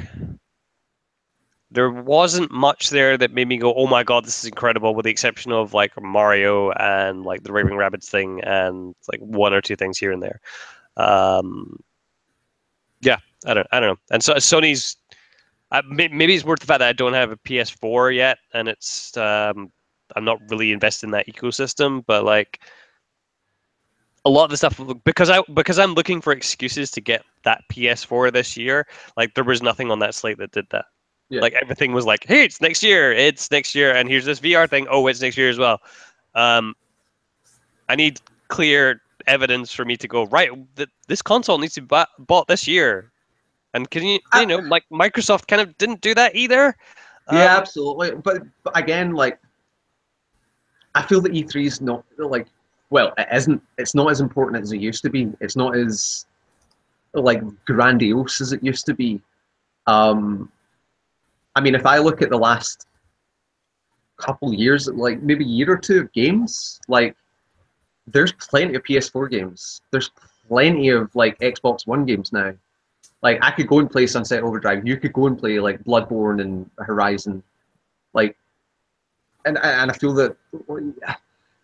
There wasn't much there that made me go, "Oh my god, this is incredible," with the exception of like Mario and like the Raving Rabbids thing, and like one or two things here and there. Um, yeah, I don't know. And so Sony's maybe it's worth the fact that I don't have a PS4 yet, and it's I'm not really invested in that ecosystem, but like a lot of the stuff because I'm looking for excuses to get that PS4 this year. Like there was nothing on that slate that did that. yeah, Like everything was like, hey, it's next year, and here's this VR thing. Oh, it's next year as well. Um, I need clear evidence for me to go right. This console needs to be bought this year. And can you know, like Microsoft kind of didn't do that either. yeah, absolutely. But again, like I feel that E3 is not like well, it isn't. It's not as important as it used to be. It's not as like grandiose as it used to be. Um, I mean, if I look at the last couple years, like maybe a year or two of games, like there's plenty of PS4 games. There's plenty of like Xbox One games now. Like I could go and play Sunset Overdrive. You could go and play like Bloodborne and Horizon. Like, and I feel that,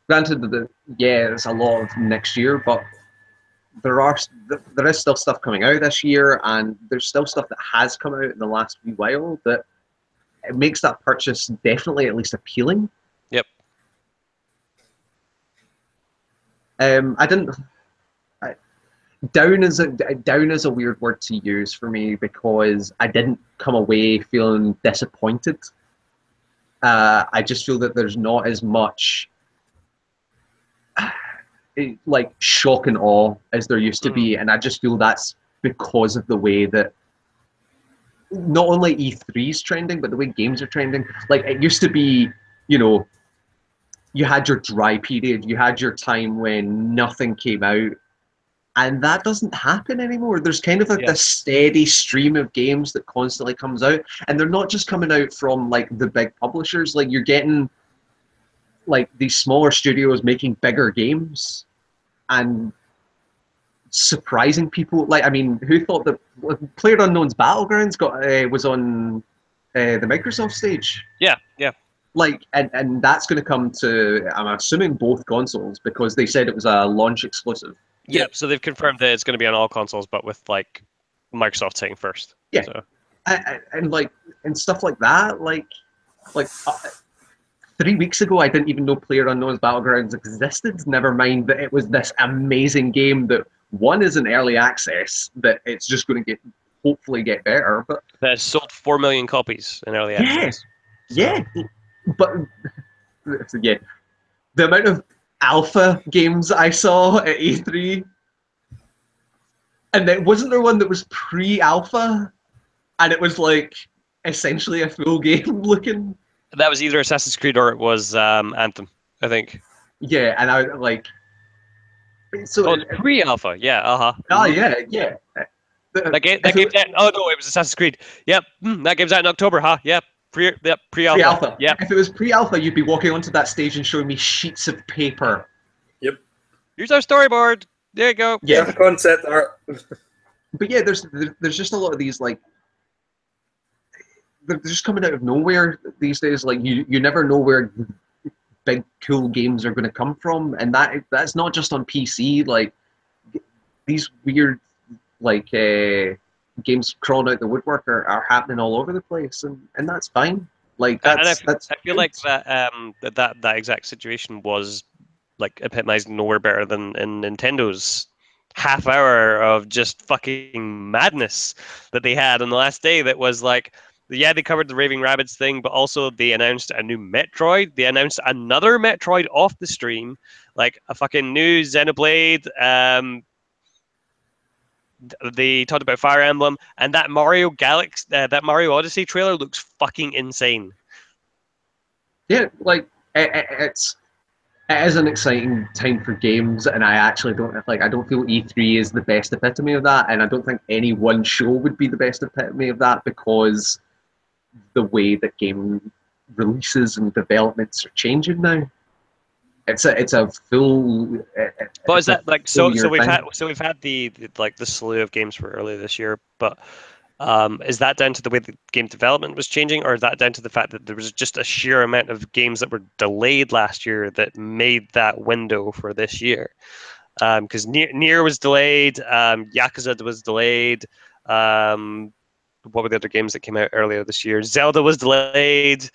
granted, that yeah, it's a lot of next year, but there is still stuff coming out this year, and there's still stuff that has come out in the last wee while that it makes that purchase definitely at least appealing. Yep. I didn't. I, down is a weird word to use for me because I didn't come away feeling disappointed. I just feel that there's not as much like shock and awe as there used to be, and I just feel that's because of the way that not only E3 is trending, but the way games are trending. Like it used to be, you know, you had your dry period, you had your time when nothing came out, and that doesn't happen anymore. There's kind of like this steady stream of games that constantly comes out, and they're not just coming out from like the big publishers. Like you're getting like these smaller studios making bigger games and surprising people. Like I mean, who thought that PlayerUnknown's Battlegrounds was on the Microsoft stage? Yeah. Like and that's going to come to, I'm assuming, both consoles because they said it was a launch exclusive. Yep. So they've confirmed that it's going to be on all consoles, but with like Microsoft saying first. Yeah. So. And like and stuff like that. Like 3 weeks ago, I didn't even know PlayerUnknown's Battlegrounds existed. Never mind that it was this amazing game that one is in early access, that it's just going to hopefully get better. But that sold 4 million copies in early access. Yeah, but yeah, the amount of alpha games I saw at E3, and then wasn't there one that was pre-alpha, and it was like essentially a full game looking. That was either Assassin's Creed or it was Anthem, I think. Yeah, and I like. So it's pre-alpha. Yeah. Oh yeah. That game's out. Oh no, it was Assassin's Creed. Yep. That game's out in October, huh? Yep. Pre-alpha. Pre-alpha. Yep. If it was pre-alpha, you'd be walking onto that stage and showing me sheets of paper. Yep. Here's our storyboard. There you go. Yeah. The concept art. But yeah, there's just a lot of these like they're just coming out of nowhere these days. Like you never know where big cool games are going to come from, and that's not just on PC. Like these weird like games crawling out the woodwork are happening all over the place, and that's fine. Like that's I feel like that exact situation was like epitomized nowhere better than in Nintendo's half hour of just fucking madness that they had on the last day. That was like, yeah, they covered the Raving Rabbids thing, but also they announced a new Metroid. They announced another Metroid off the stream, like a fucking new Xenoblade. They talked about Fire Emblem, and that Mario Galaxy, that Mario Odyssey trailer looks fucking insane. Yeah, like it is an exciting time for games, and I actually I don't feel E3 is the best epitome of that, and I don't think any one show would be the best epitome of that, because the way that game releases and developments are changing now. It's a full. But is It's a that like full so year we've thing. had the slew of games for earlier this year, but is that down to the way the game development was changing, or is that down to the fact that there was just a sheer amount of games that were delayed last year that made that window for this year? Because Nier was delayed, Yakuza was delayed. What were the other games that came out earlier this year? Zelda was delayed.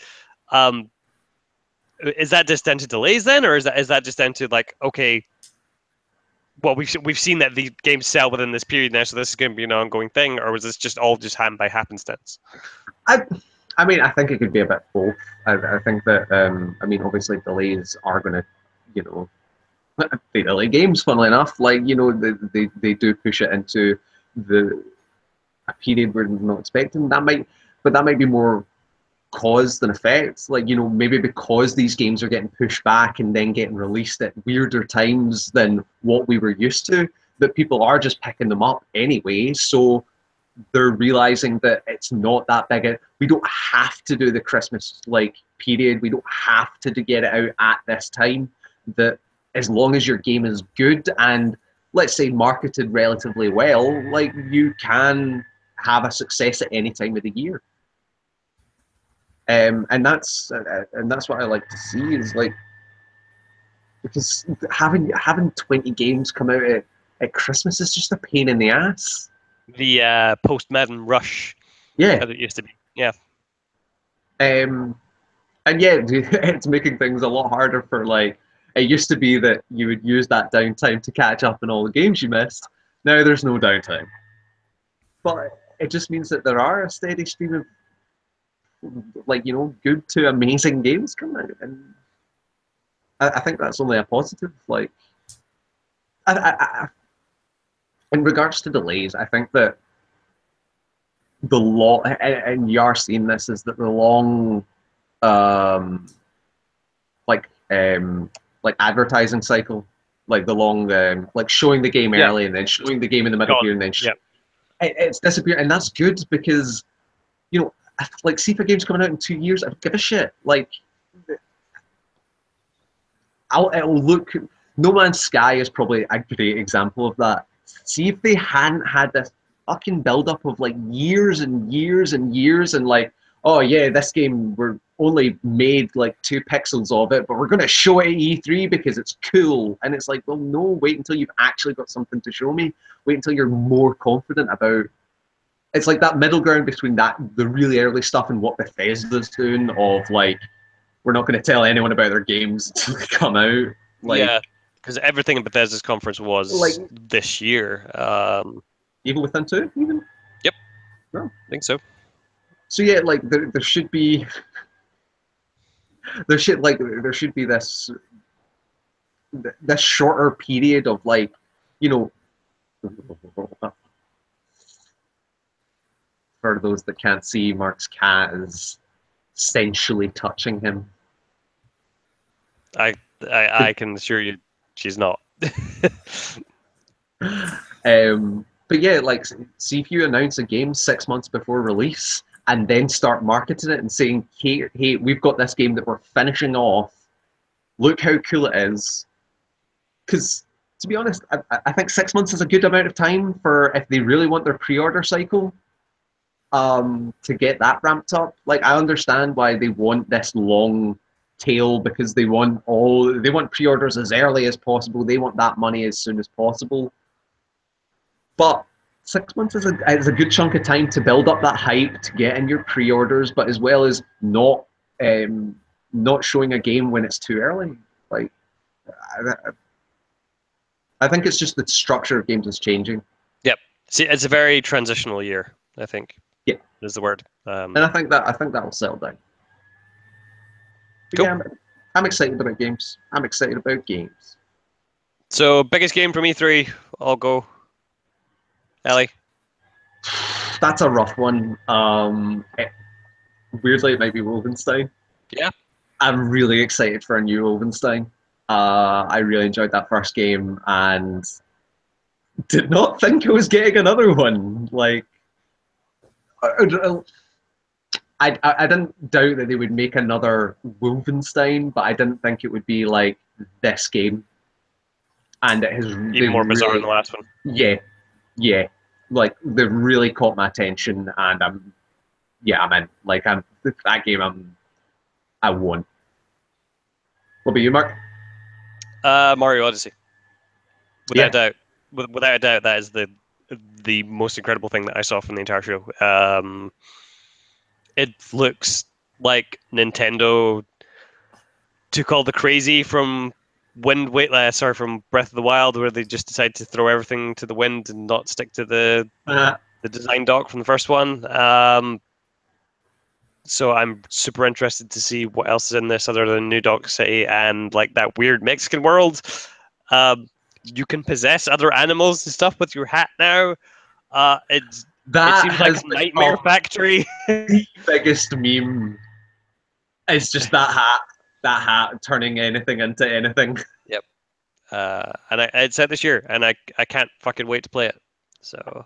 Um, is that just down to delays then, or is that just down to like, okay, well, we've seen that the games sell within this period now, so this is going to be an ongoing thing, or was this just all just by happenstance? I, I mean, I think it could be a bit both. I think that, I mean, obviously delays are going to, you know, they delay games. Funnily enough, like, you know, they do push it into the a period we're not expecting. That might be more cause than effect. Like, you know, maybe because these games are getting pushed back and then getting released at weirder times than what we were used to, that people are just picking them up anyway. So they're realizing that it's not that big. We don't have to do the Christmas like period. We don't have to get it out at this time. That as long as your game is good and, let's say, marketed relatively well, like, you can have a success at any time of the year. And that's what I like to see, is like, because having 20 games come out at Christmas is just a pain in the ass. The post-Madden rush, Yeah. as it used to be. Yeah. And yeah, it's making things a lot harder for, like, it used to be that you would use that downtime to catch up on all the games you missed. Now there's no downtime. But it just means that there are a steady stream of, like, you know, good to amazing games coming out. And I think that's only a positive. Like, in regards to delays, I think that the law, and you are seeing this, is that the long, um, like um, like advertising cycle, like the long, like showing the game early and then showing the game in the middle here and then it's disappeared, and that's good because, you know, like, see, if a game's coming out in 2 years, I don't give a shit. Like, it'll look. No Man's Sky is probably a great example of that. See if they hadn't had this fucking build up of, like, years and years and years, and, like, oh yeah, this game, we're only made like 2 pixels of it, but we're gonna show it at E3 because it's cool. And it's like, well, no, wait until you've actually got something to show me. Wait until you're more confident about. It's like that middle ground between that, the really early stuff, and what Bethesda's doing, of like, we're not going to tell anyone about their games until they come out. Like, Yeah, because everything in Bethesda's conference like was this year. Evil Within 2, even. Yep. No. I think so. So yeah, like, there should be there should be this shorter period of, like, you know, for those that can't see, Mark's cat is sensually touching him. I can assure you, she's not. But yeah, like, see if you announce a game 6 months before release and then start marketing it and saying, hey, we've got this game that we're finishing off. Look how cool it is. Because, to be honest, I think 6 months is a good amount of time for, if they really want their pre-order cycle, to get that ramped up. Like, I understand why they want this long tail, because they want pre-orders as early as possible. They want that money as soon as possible. But 6 months is a good chunk of time to build up that hype, to get in your pre-orders, but as well as not showing a game when it's too early. Like, I think it's just the structure of games is changing. Yep. See, it's a very transitional year, I think. Yeah. Is the word. And I think that will settle down. But Cool. yeah, I'm excited about games. I'm excited about games. So, biggest game from E3, I'll go. Ellie? That's a rough one. Weirdly, it might be Wolfenstein. Yeah. I'm really excited for a new Wolfenstein. I really enjoyed that first game and did not think I was getting another one. Like, I didn't doubt that they would make another Wolfenstein, but I didn't think it would be like this game. And it has Even more bizarre than the last one. Yeah. Like they've really caught my attention, and I'm in. Like that game. I won. What about you, Mark? Mario Odyssey. Without a doubt. Without a doubt, that is the most incredible thing that I saw from the entire show. It looks like Nintendo took all the crazy from from Breath of the Wild, where they just decided to throw everything to the wind and not stick to the design doc from the first one. So I'm super interested to see what else is in this other than New Dock City and like that weird Mexican world. You can possess other animals and stuff with your hat now. It seems like a nightmare factory. The biggest meme is just that hat. That hat turning anything into anything. Yep. And it's out this year, and I can't fucking wait to play it. So.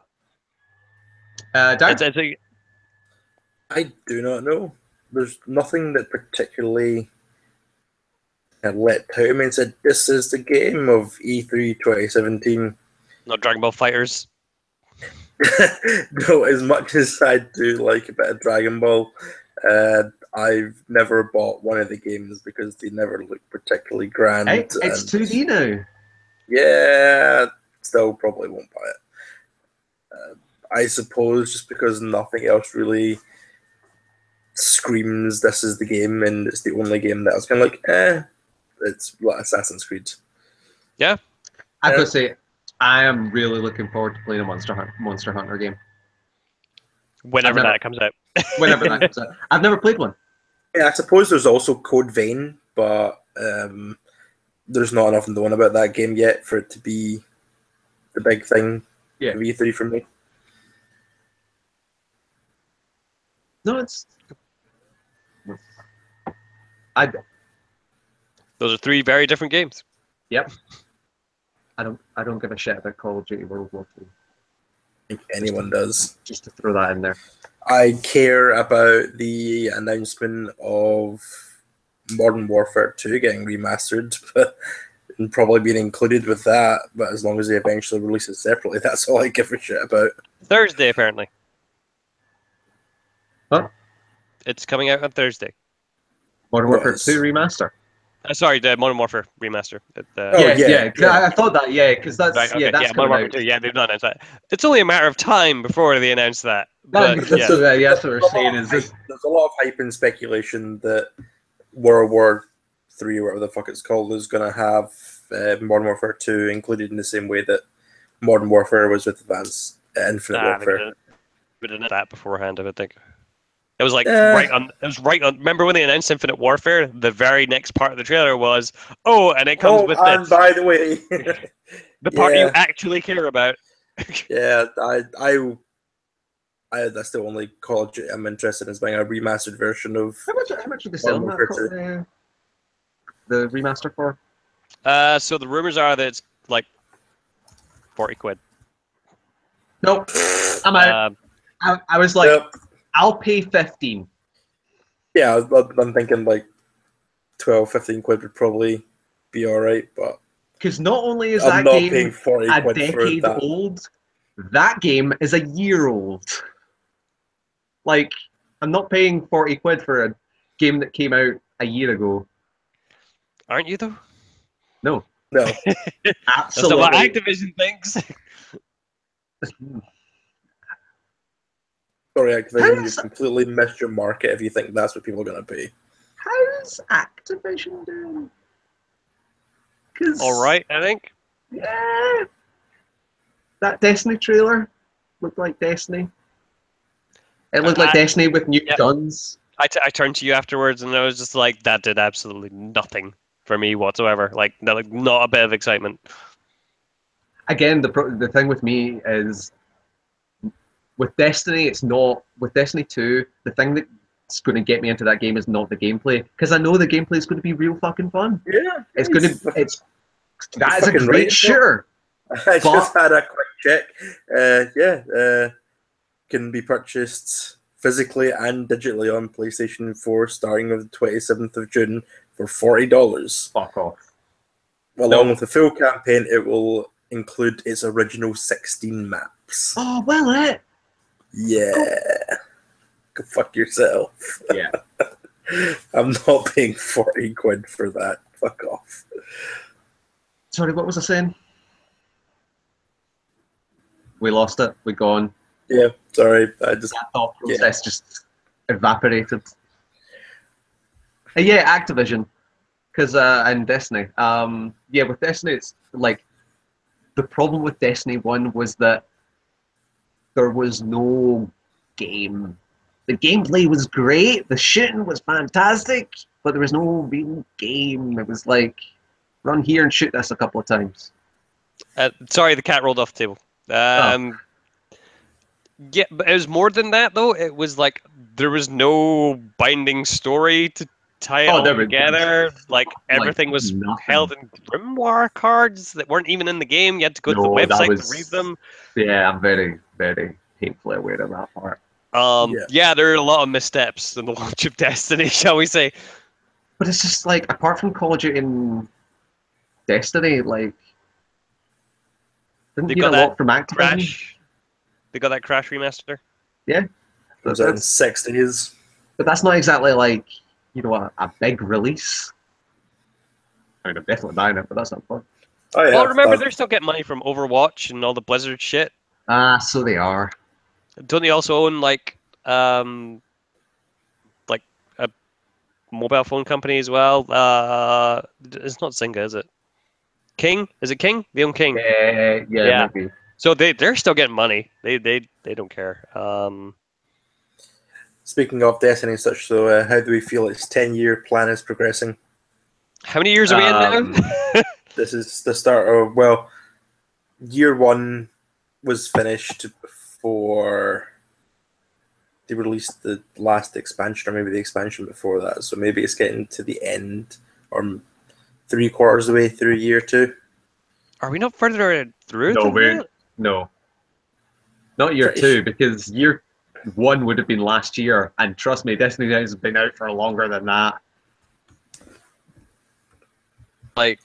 Dan? I do not know. There's nothing that particularly leapt out at me and said, this is the game of E3 2017. Not Dragon Ball Fighters. No, as much as I do like a bit of Dragon Ball, I've never bought one of the games because they never look particularly grand. Hey, it's 2D now. Yeah, still probably won't buy it. I suppose just because nothing else really screams this is the game, and it's the only game that I was kind of like, it's like Assassin's Creed. Yeah. I've got to say, I am really looking forward to playing a Monster Hunter game. Whenever that comes out. Whenever that comes out. I've never played one. Yeah, I suppose there's also Code Vein, but there's not enough known about that game yet for it to be the big thing. Yeah. V3 for me. No, it's. Those are three very different games. Yep. I don't give a shit about Call of Duty World War II. I think anyone does. Just to throw that in there. I care about the announcement of Modern Warfare 2 getting remastered, and probably being included with that. But as long as they eventually release it separately, that's all I give a shit about. Thursday, apparently. Huh? It's coming out on Thursday. Modern Warfare 2 remaster. Sorry, the Modern Warfare remaster. Yeah. I thought that. Yeah, because that's right, okay. that's Modern Warfare 2. Yeah, they've not announced that. It's only a matter of time before they announce that. But, that's what we're saying. There's a lot of hype and speculation that World War 3 or whatever the fuck it's called is going to have Modern Warfare 2 included in the same way that Modern Warfare was with Advanced Infinite Warfare. We didn't know that beforehand, I would think. It was like right on. It was right on. Remember when they announced Infinite Warfare? The very next part of the trailer was, and it comes with and this. By the way, the part you actually care about. Yeah, that's the only Call of Duty I'm interested in, is buying a remastered version of. How much are they selling that? The remaster for? So the rumors are that it's like 40 quid. Nope, I'm out. I was like. Yep. I'll pay 15. Yeah, I'm thinking like 12, 15 quid would probably be alright, but because not only is that game a decade old, that game is a year old. Like, I'm not paying 40 quid for a game that came out a year ago. Aren't you though? No. Absolutely. That's not what Activision thinks. Sorry, Activision, you've completely missed your market if you think that's what people are going to pay. How's Activision doing? 'Cause, All right, I think. yeah, that Destiny trailer looked like Destiny. It looked like Destiny with new Yep. guns. I turned to you afterwards, and I was just like, that did absolutely nothing for me whatsoever. Like not a bit of excitement. Again, the thing with me is with Destiny, it's not with Destiny 2. The thing that's going to get me into that game is not the gameplay, because I know the gameplay is going to be real fucking fun. Yeah, It's going to that is a fucking great right, shooter. I just had a quick check. Can be purchased physically and digitally on PlayStation 4 starting on the 27th of June for $40. Fuck off. Along with the full campaign, it will include its original 16 maps. Oh, well, Yeah. Go fuck yourself. Yeah. I'm not paying 40 quid for that. Fuck off. Sorry, what was I saying? We lost it. We're gone. Yeah, sorry. That thought process just evaporated. Yeah, Activision. Because and Destiny. With Destiny, it's like the problem with Destiny 1 was that there was no game. The gameplay was great, the shooting was fantastic, but there was no real game. It was like, run here and shoot this a couple of times. Sorry, the cat rolled off the table. Yeah, but it was more than that, though. It was like there was no binding story to tie it all together. Like everything was held in grimoire cards that weren't even in the game. You had to go to the website to read them. Yeah, I'm very, very painfully aware of that part. There are a lot of missteps in the launch of Destiny, shall we say. But it's just like, apart from Call of Duty and Destiny, like, didn't hear a lot from Activision. Crash. They got that Crash remaster. Yeah. It was in 6 days. But that's not exactly like, a big release. I mean, I'm definitely buying it, but that's not fun. Oh, yeah, well, remember, they're still getting money from Overwatch and all the Blizzard shit. So they are. Don't they also own like a mobile phone company as well? It's not Zynga, is it? King? Is it King? They own King. Yeah. Maybe. So they're still getting money. They don't care. Speaking of Destiny and such, so how do we feel its 10-year plan is progressing? How many years are we in now? This is the start of, year 1 was finished before they released the last expansion, or maybe the expansion before that. So maybe it's getting to the end, or 3/4 of the way through year 2. Are we not further through? No. Not year 2, because year 1 would have been last year, and trust me, Destiny has been out for longer than that. Like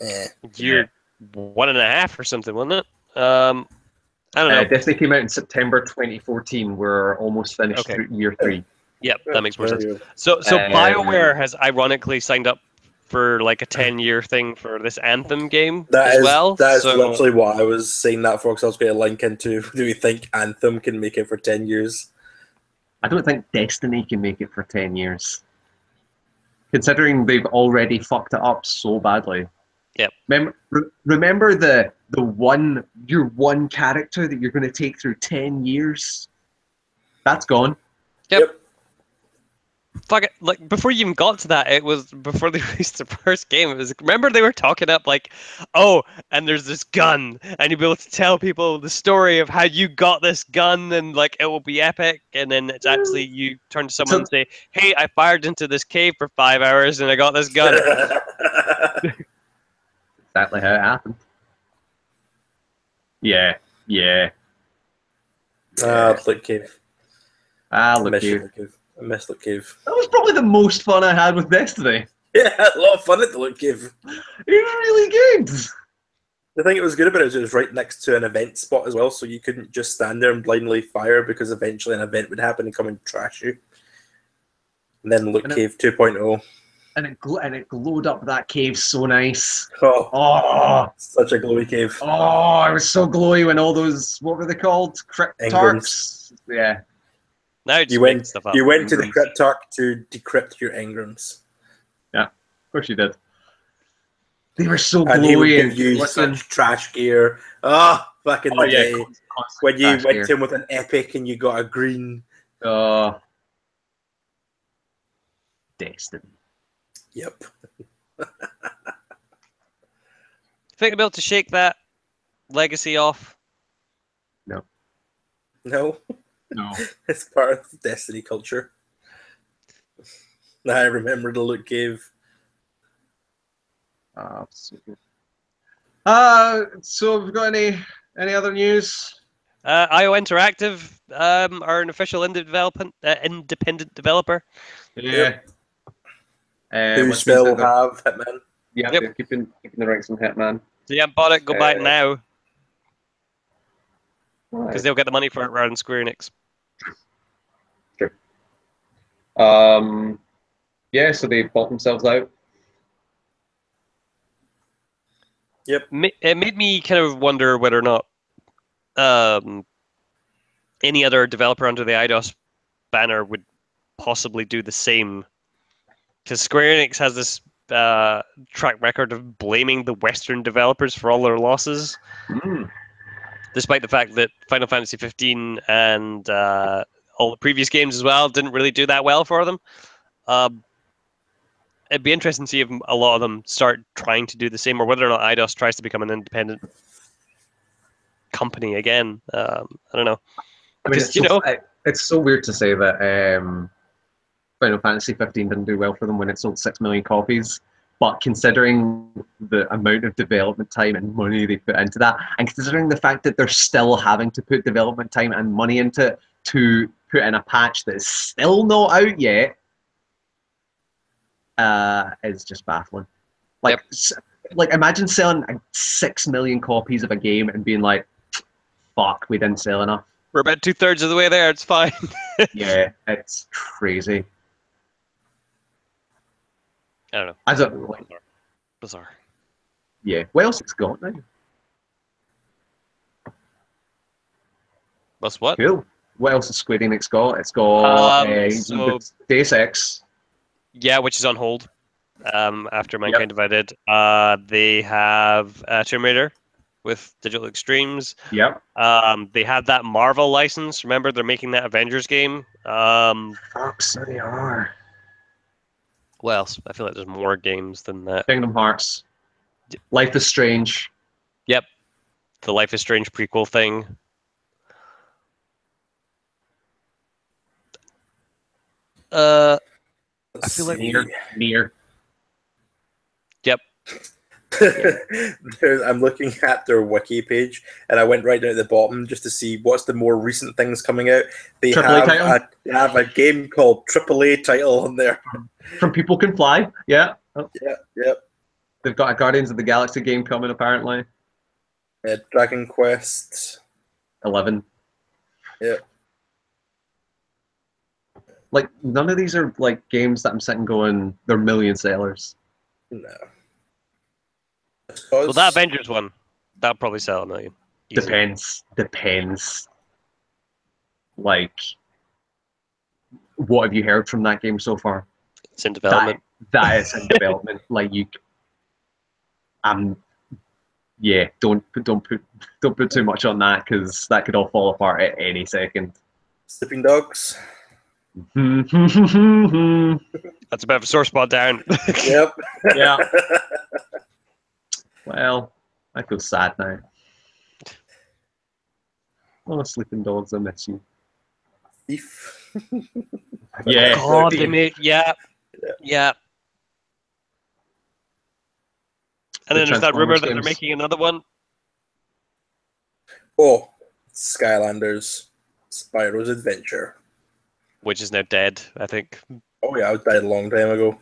year 1.5 or something, wasn't it? I don't know. Destiny came out in September 2014. We're almost finished through year 3. Yep, that makes more sense. So BioWare has ironically signed up for like a 10-year thing for this Anthem game as well. That's literally what I was saying that for, because I was going to link into, do we think Anthem can make it for 10 years? I don't think Destiny can make it for 10 years. Considering they've already fucked it up so badly. Yep. Remember your one character that you're going to take through 10 years? That's gone. Yep. Fuck it. Like, before you even got to that, it was before they released the first game. It was, remember they were talking up like, oh, and there's this gun, and you'll be able to tell people the story of how you got this gun, and like it will be epic. And then it's actually you turn to someone and say, hey, I fired into this cave for 5 hours and I got this gun. Exactly how it happened. Yeah. Look Cave. Look Cave. I miss Look Cave. That was probably the most fun I had with Destiny. Yeah, a lot of fun at the Look Cave. It was really good. The thing that was good about it was right next to an event spot as well, so you couldn't just stand there and blindly fire, because eventually an event would happen and come and trash you. And then Look Cave 2.0. And it glowed up that cave so nice. Oh, such a glowy cave. Oh, it was so glowy when all those, what were they called? Cryptarchs? Yeah. Now you went to the Cryptarch to decrypt your engrams. Yeah, of course you did. They were so And he would glowy give and you listen. such trash gear. Back in the day. Constant When you trash went gear. in with an epic and you got a green. Destiny. Yep. Think they'll be able to shake that legacy off? No. No. No. It's part of Destiny culture. I remember the loot cave. So have we got any other news? IO Interactive are an official independent developer. Yeah. Who Which means still that have Hitman? they're Yep. they're keeping the ranks on Hitman. So you haven't bought it, go buy it now, Right. because they'll get the money for it rather than Square Enix. True. Yeah, so they bought themselves out. Yep. It made me kind of wonder whether or not any other developer under the IDOS banner would possibly do the same. Because Square Enix has this track record of blaming the Western developers for all their losses, despite the fact that Final Fantasy 15 and all the previous games as well didn't really do that well for them. It'd be interesting to see if a lot of them start trying to do the same, or whether or not IDOS tries to become an independent company again. I don't know. I mean, Because it's so weird to say that Final Fantasy 15 didn't do well for them when it sold 6 million copies. But considering the amount of development time and money they put into that, and considering the fact that they're still having to put development time and money into to put in a patch that is still not out yet, is just baffling. Like, like imagine selling 6 million copies of a game and being like, "Fuck, we didn't sell enough." we're about 2/3 of the way there. It's fine. Yeah, it's crazy. I don't know. I don't like. Bizarre. Yeah. What else it's got now? What's what? Cool. What else has Square Enix got? It's got Deus Ex. Yeah, which is on hold. After Mankind Divided, they have Tomb Raider with Digital Extremes. Yep. They have that Marvel license. Remember, they're making that Avengers game. Fuck, so they are. What else? I feel like there's more games than that. Kingdom Hearts. Life is Strange. Yep. The Life is Strange prequel thing. I feel like Near. Yep. I'm looking at their wiki page, and I went right down at the bottom just to see what's the more recent things coming out. They have a game called AAA title on there. From People Can Fly. Yeah. Oh. Yep. They've got a Guardians of the Galaxy game coming apparently. Dragon Quest 11. Yep. Like none of these are like games that I'm sitting going, they're million sellers. No. Well, that Avengers one, that'll probably sell 1 million. Easily. Depends. Like, what have you heard from that game so far? It's in development. That is in development. Like don't put too much on that because that could all fall apart at any second. Sleeping Dogs. That's a bit of a sore spot down. Yep. Yeah. Well, I feel sad now. Oh, Sleeping Dogs, I miss you. Thief. Yeah. God, they made yeah. And then there's that rumor that they're making another one. Oh, Skylanders, Spyro's Adventure, which is now dead, I think. Oh yeah, it died a long time ago.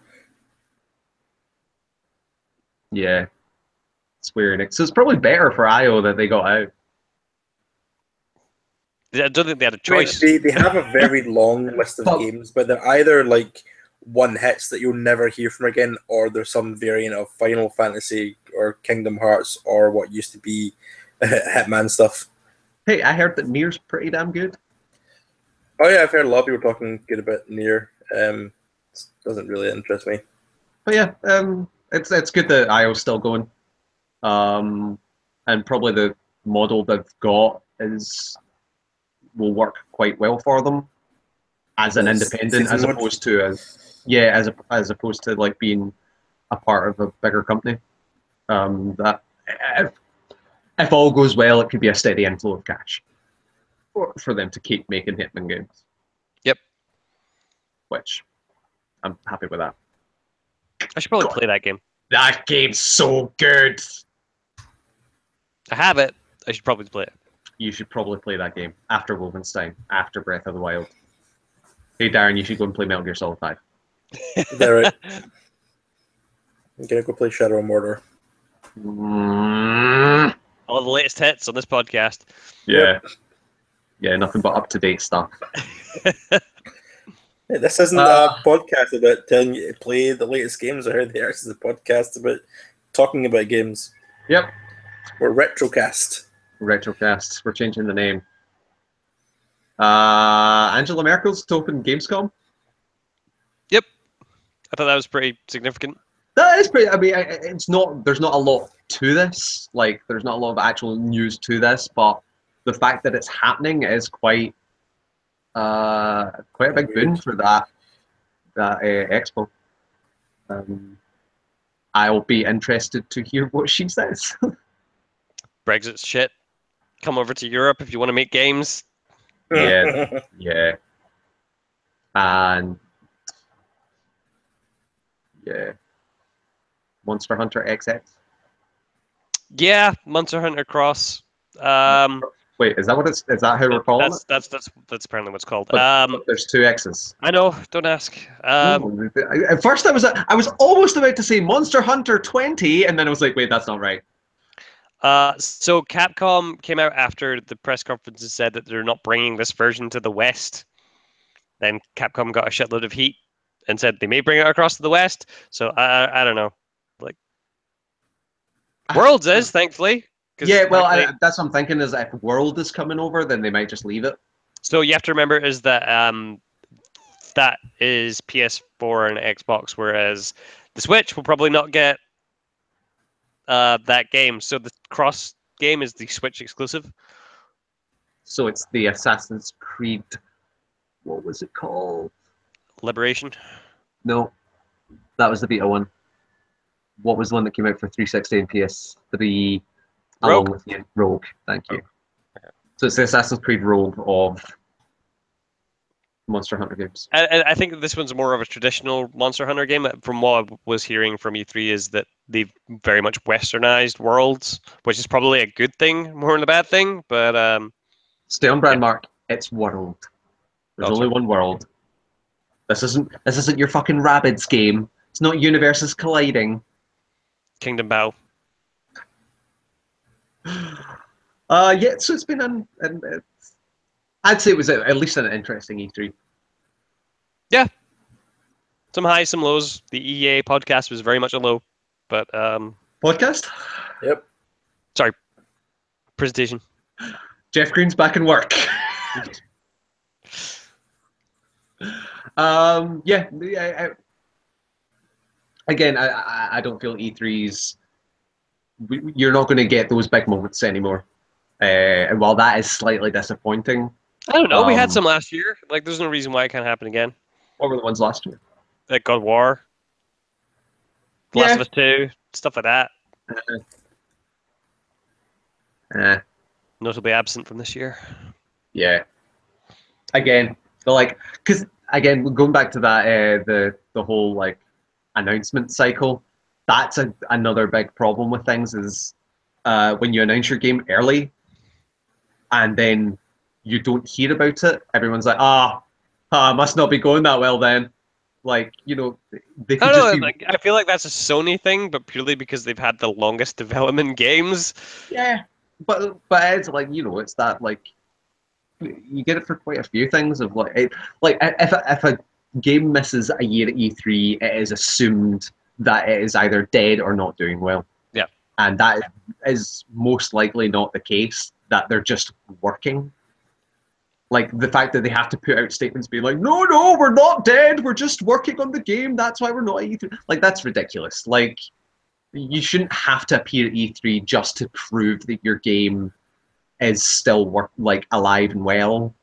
Yeah. Square Enix. So it's probably better for IO that they got out. I don't think they had a choice. I mean, they have a very long list of games, but they're either like one hits that you'll never hear from again, or there's some variant of Final Fantasy or Kingdom Hearts or what used to be Hitman stuff. Hey, I heard that Nier's pretty damn good. Oh yeah, I've heard a lot of people talking good about Nier. Doesn't really interest me. But yeah, it's good that IO's still going. And probably the model they've got will work quite well for them as an independent, as opposed to as opposed to like being a part of a bigger company. That if all goes well, it could be a steady inflow of cash for them to keep making Hitman games. Yep. Which I'm happy with that. I should probably play that game. That game's so good. I have it. I should probably play it. You should probably play that game after Wolfenstein, after Breath of the Wild. Hey Darren, you should go and play Metal Gear Solid 5. Is that right? I'm gonna go play Shadow of Mordor. All the latest hits on this podcast. Yeah. Yeah, nothing but up-to-date stuff. Hey, this isn't a podcast about telling you to play the latest games I heard. This is a podcast about talking about games. Yep. We're Retrocast. Retrocast. We're changing the name. Angela Merkel's to open Gamescom. Yep. I thought that was pretty significant. That is pretty. I mean, it's not. There's not a lot to this. Like, there's not a lot of actual news to this, but the fact that it's happening is quite a big boon for that expo. I'll be interested to hear what she says. Brexit's shit. Come over to Europe if you want to make games. Yeah, yeah, and yeah, Monster Hunter XX. Yeah, Monster Hunter Cross. Wait, is that what it's? Is that how we're calling it? That's apparently what it's called. But there's two X's. I know. Don't ask. At first, I was almost about to say Monster Hunter 20, and then I was like, wait, that's not right. So Capcom came out after the press conference and said that they're not bringing this version to the West. Then Capcom got a shitload of heat and said they may bring it across to the West. So I don't know. Like Worlds is, thankfully. Yeah, well, that's what I'm thinking is if World is coming over, then they might just leave it. So you have to remember is that that is PS4 and Xbox, whereas the Switch will probably not get that game. So the Cross game is the Switch exclusive. So it's the Assassin's Creed. What was it called? Liberation. No, that was the Vita one. What was the one that came out for 360 and PS3? Rogue. Along with you? Rogue. Thank you. Okay. So it's the Assassin's Creed Rogue of Monster Hunter games. I think this one's more of a traditional Monster Hunter game. From what I was hearing from E3 is that they've very much westernized Worlds, which is probably a good thing more than a bad thing. But stay on brand, Mark. It's World. There's only one world. This isn't your fucking Rabbids game. It's not universes colliding. Kingdom Battle. Yeah, so it's been I'd say it was at least an interesting E3. Yeah. Some highs, some lows. The EA podcast was very much a low, but podcast? Yep. Sorry. Presentation. Jeff Green's back in work. Yeah. Again, I don't feel E3's. You're not going to get those big moments anymore. And while that is slightly disappointing, I don't know. We had some last year. Like, there's no reason why it can't happen again. What were the ones last year? Like God of War, The Last of Us 2, stuff like that. Notably absent from this year. Yeah. Again, because going back to that, the whole like announcement cycle. That's another big problem with things is when you announce your game early and then you don't hear about it, everyone's like, must not be going that well then. Like, they could just be... Like, I feel like that's a Sony thing, but purely because they've had the longest development games. Yeah, but it's like, it's that, like, you get it for quite a few things of, like if a game misses a year at E3, it is assumed that it is either dead or not doing well. Yeah. And that is most likely not the case, that they're just working. Like the fact that they have to put out statements being like, no, we're not dead. We're just working on the game. That's why we're not at E3. Like that's ridiculous. Like you shouldn't have to appear at E3 just to prove that your game is still alive and well.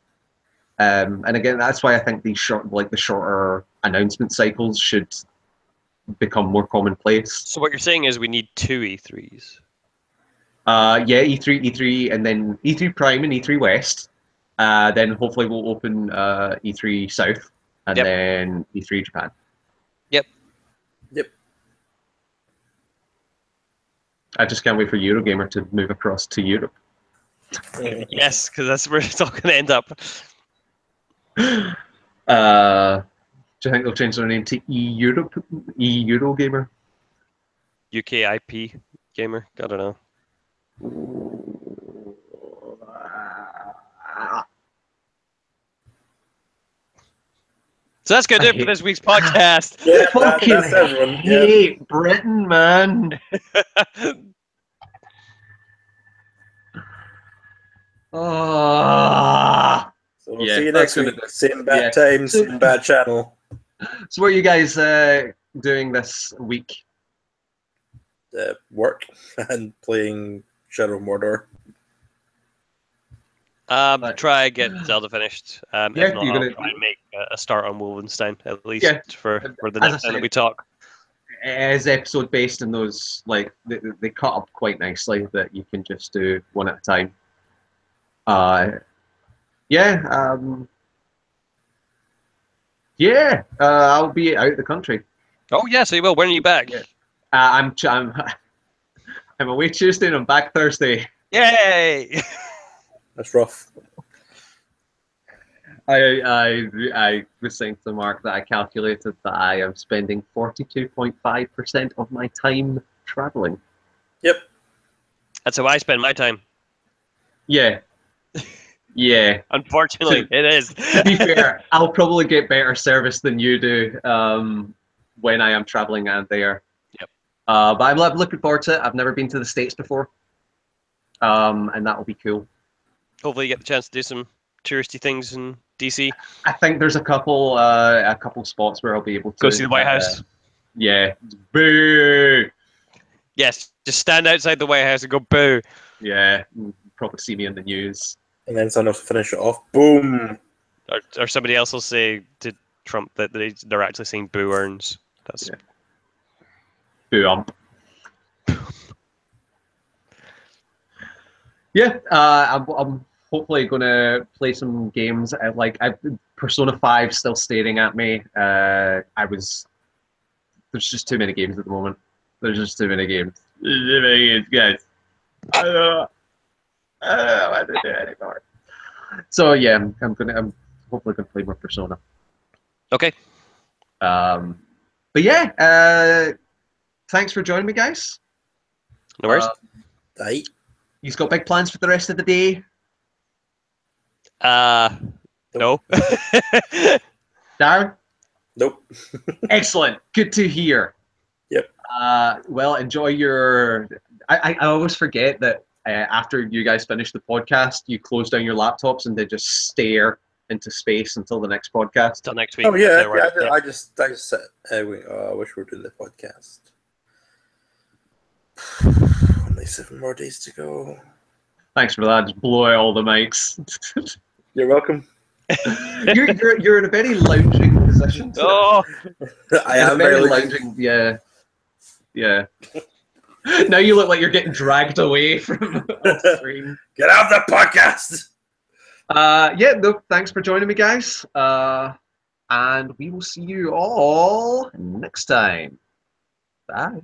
And again, that's why I think the shorter announcement cycles should become more commonplace. So what you're saying is we need 2 E3s. Yeah, E3, and then E3 Prime and E3 West. Then hopefully we'll open E3 South and Yep. then E3 Japan. Yep. I just can't wait for Eurogamer to move across to Europe. Yes, because that's where it's all going to end up. Do you think they'll change their name to Eurogamer? UKIP gamer. I don't know. So that's going to do it for this week's podcast. Yeah, Fucking that's everyone. hate Britain, man. So we'll Yeah, see you that's next gonna week. do- Same bad yeah. time, same bad channel. So what are you guys doing this week? Work and playing Shadow of Mordor. Try and get Zelda finished. Yeah, if not, you're I'll gonna- try and make a start on Wolfenstein at least Yeah. for the As I next time said, that we talk. It is episode based, and those they cut up quite nicely that you can just do one at a time. I'll be out of the country. Oh yeah, so you will. When are you back? Yeah. I'm away Tuesday and I'm back Thursday. Yay! That's rough. I was saying to Mark that I calculated that I am spending 42.5% of my time traveling. Yep. That's how I spend my time. Yeah. Yeah. Unfortunately, it is. To be fair, I'll probably get better service than you do when I am traveling and there. Yep. But I'm looking forward to it. I've never been to the States before. And that will be cool. Hopefully, you get the chance to do some touristy things in DC. I think there's a couple spots where I'll be able to Go see the White House. Yeah. Boo! Yes, just stand outside the White House and go boo. Yeah. Probably see me in the news. And then someone else will finish it off. Boom. Or somebody else will say to Trump that they're actually saying boo earns. That's Yeah. Boo ump. Yeah, I'm hopefully going to play some games. Persona 5 still staring at me. There's just too many games at the moment. There's just too many games. There's too many games, guys. I don't know what to do anymore. So yeah, I'm hopefully gonna play more Persona. okay. But yeah, thanks for joining me, guys. No worries. Right. You've got big plans for the rest of the day, No. Darren? Nope. Excellent. Good to hear. Yep. Well, enjoy your. I always forget that after you guys finish the podcast, you close down your laptops and they just stare into space until the next podcast. Till next week. Oh yeah, That's how it works. I just said, I wish we were doing the podcast. Only 7 more days to go. Thanks for that. Just blow out all the mics. You're welcome. you're in a very lounging position. Oh, I am very very lounging. Yeah. Now you look like you're getting dragged away from off screen. Get out of the podcast. Thanks for joining me, guys. And we will see you all next time. Bye.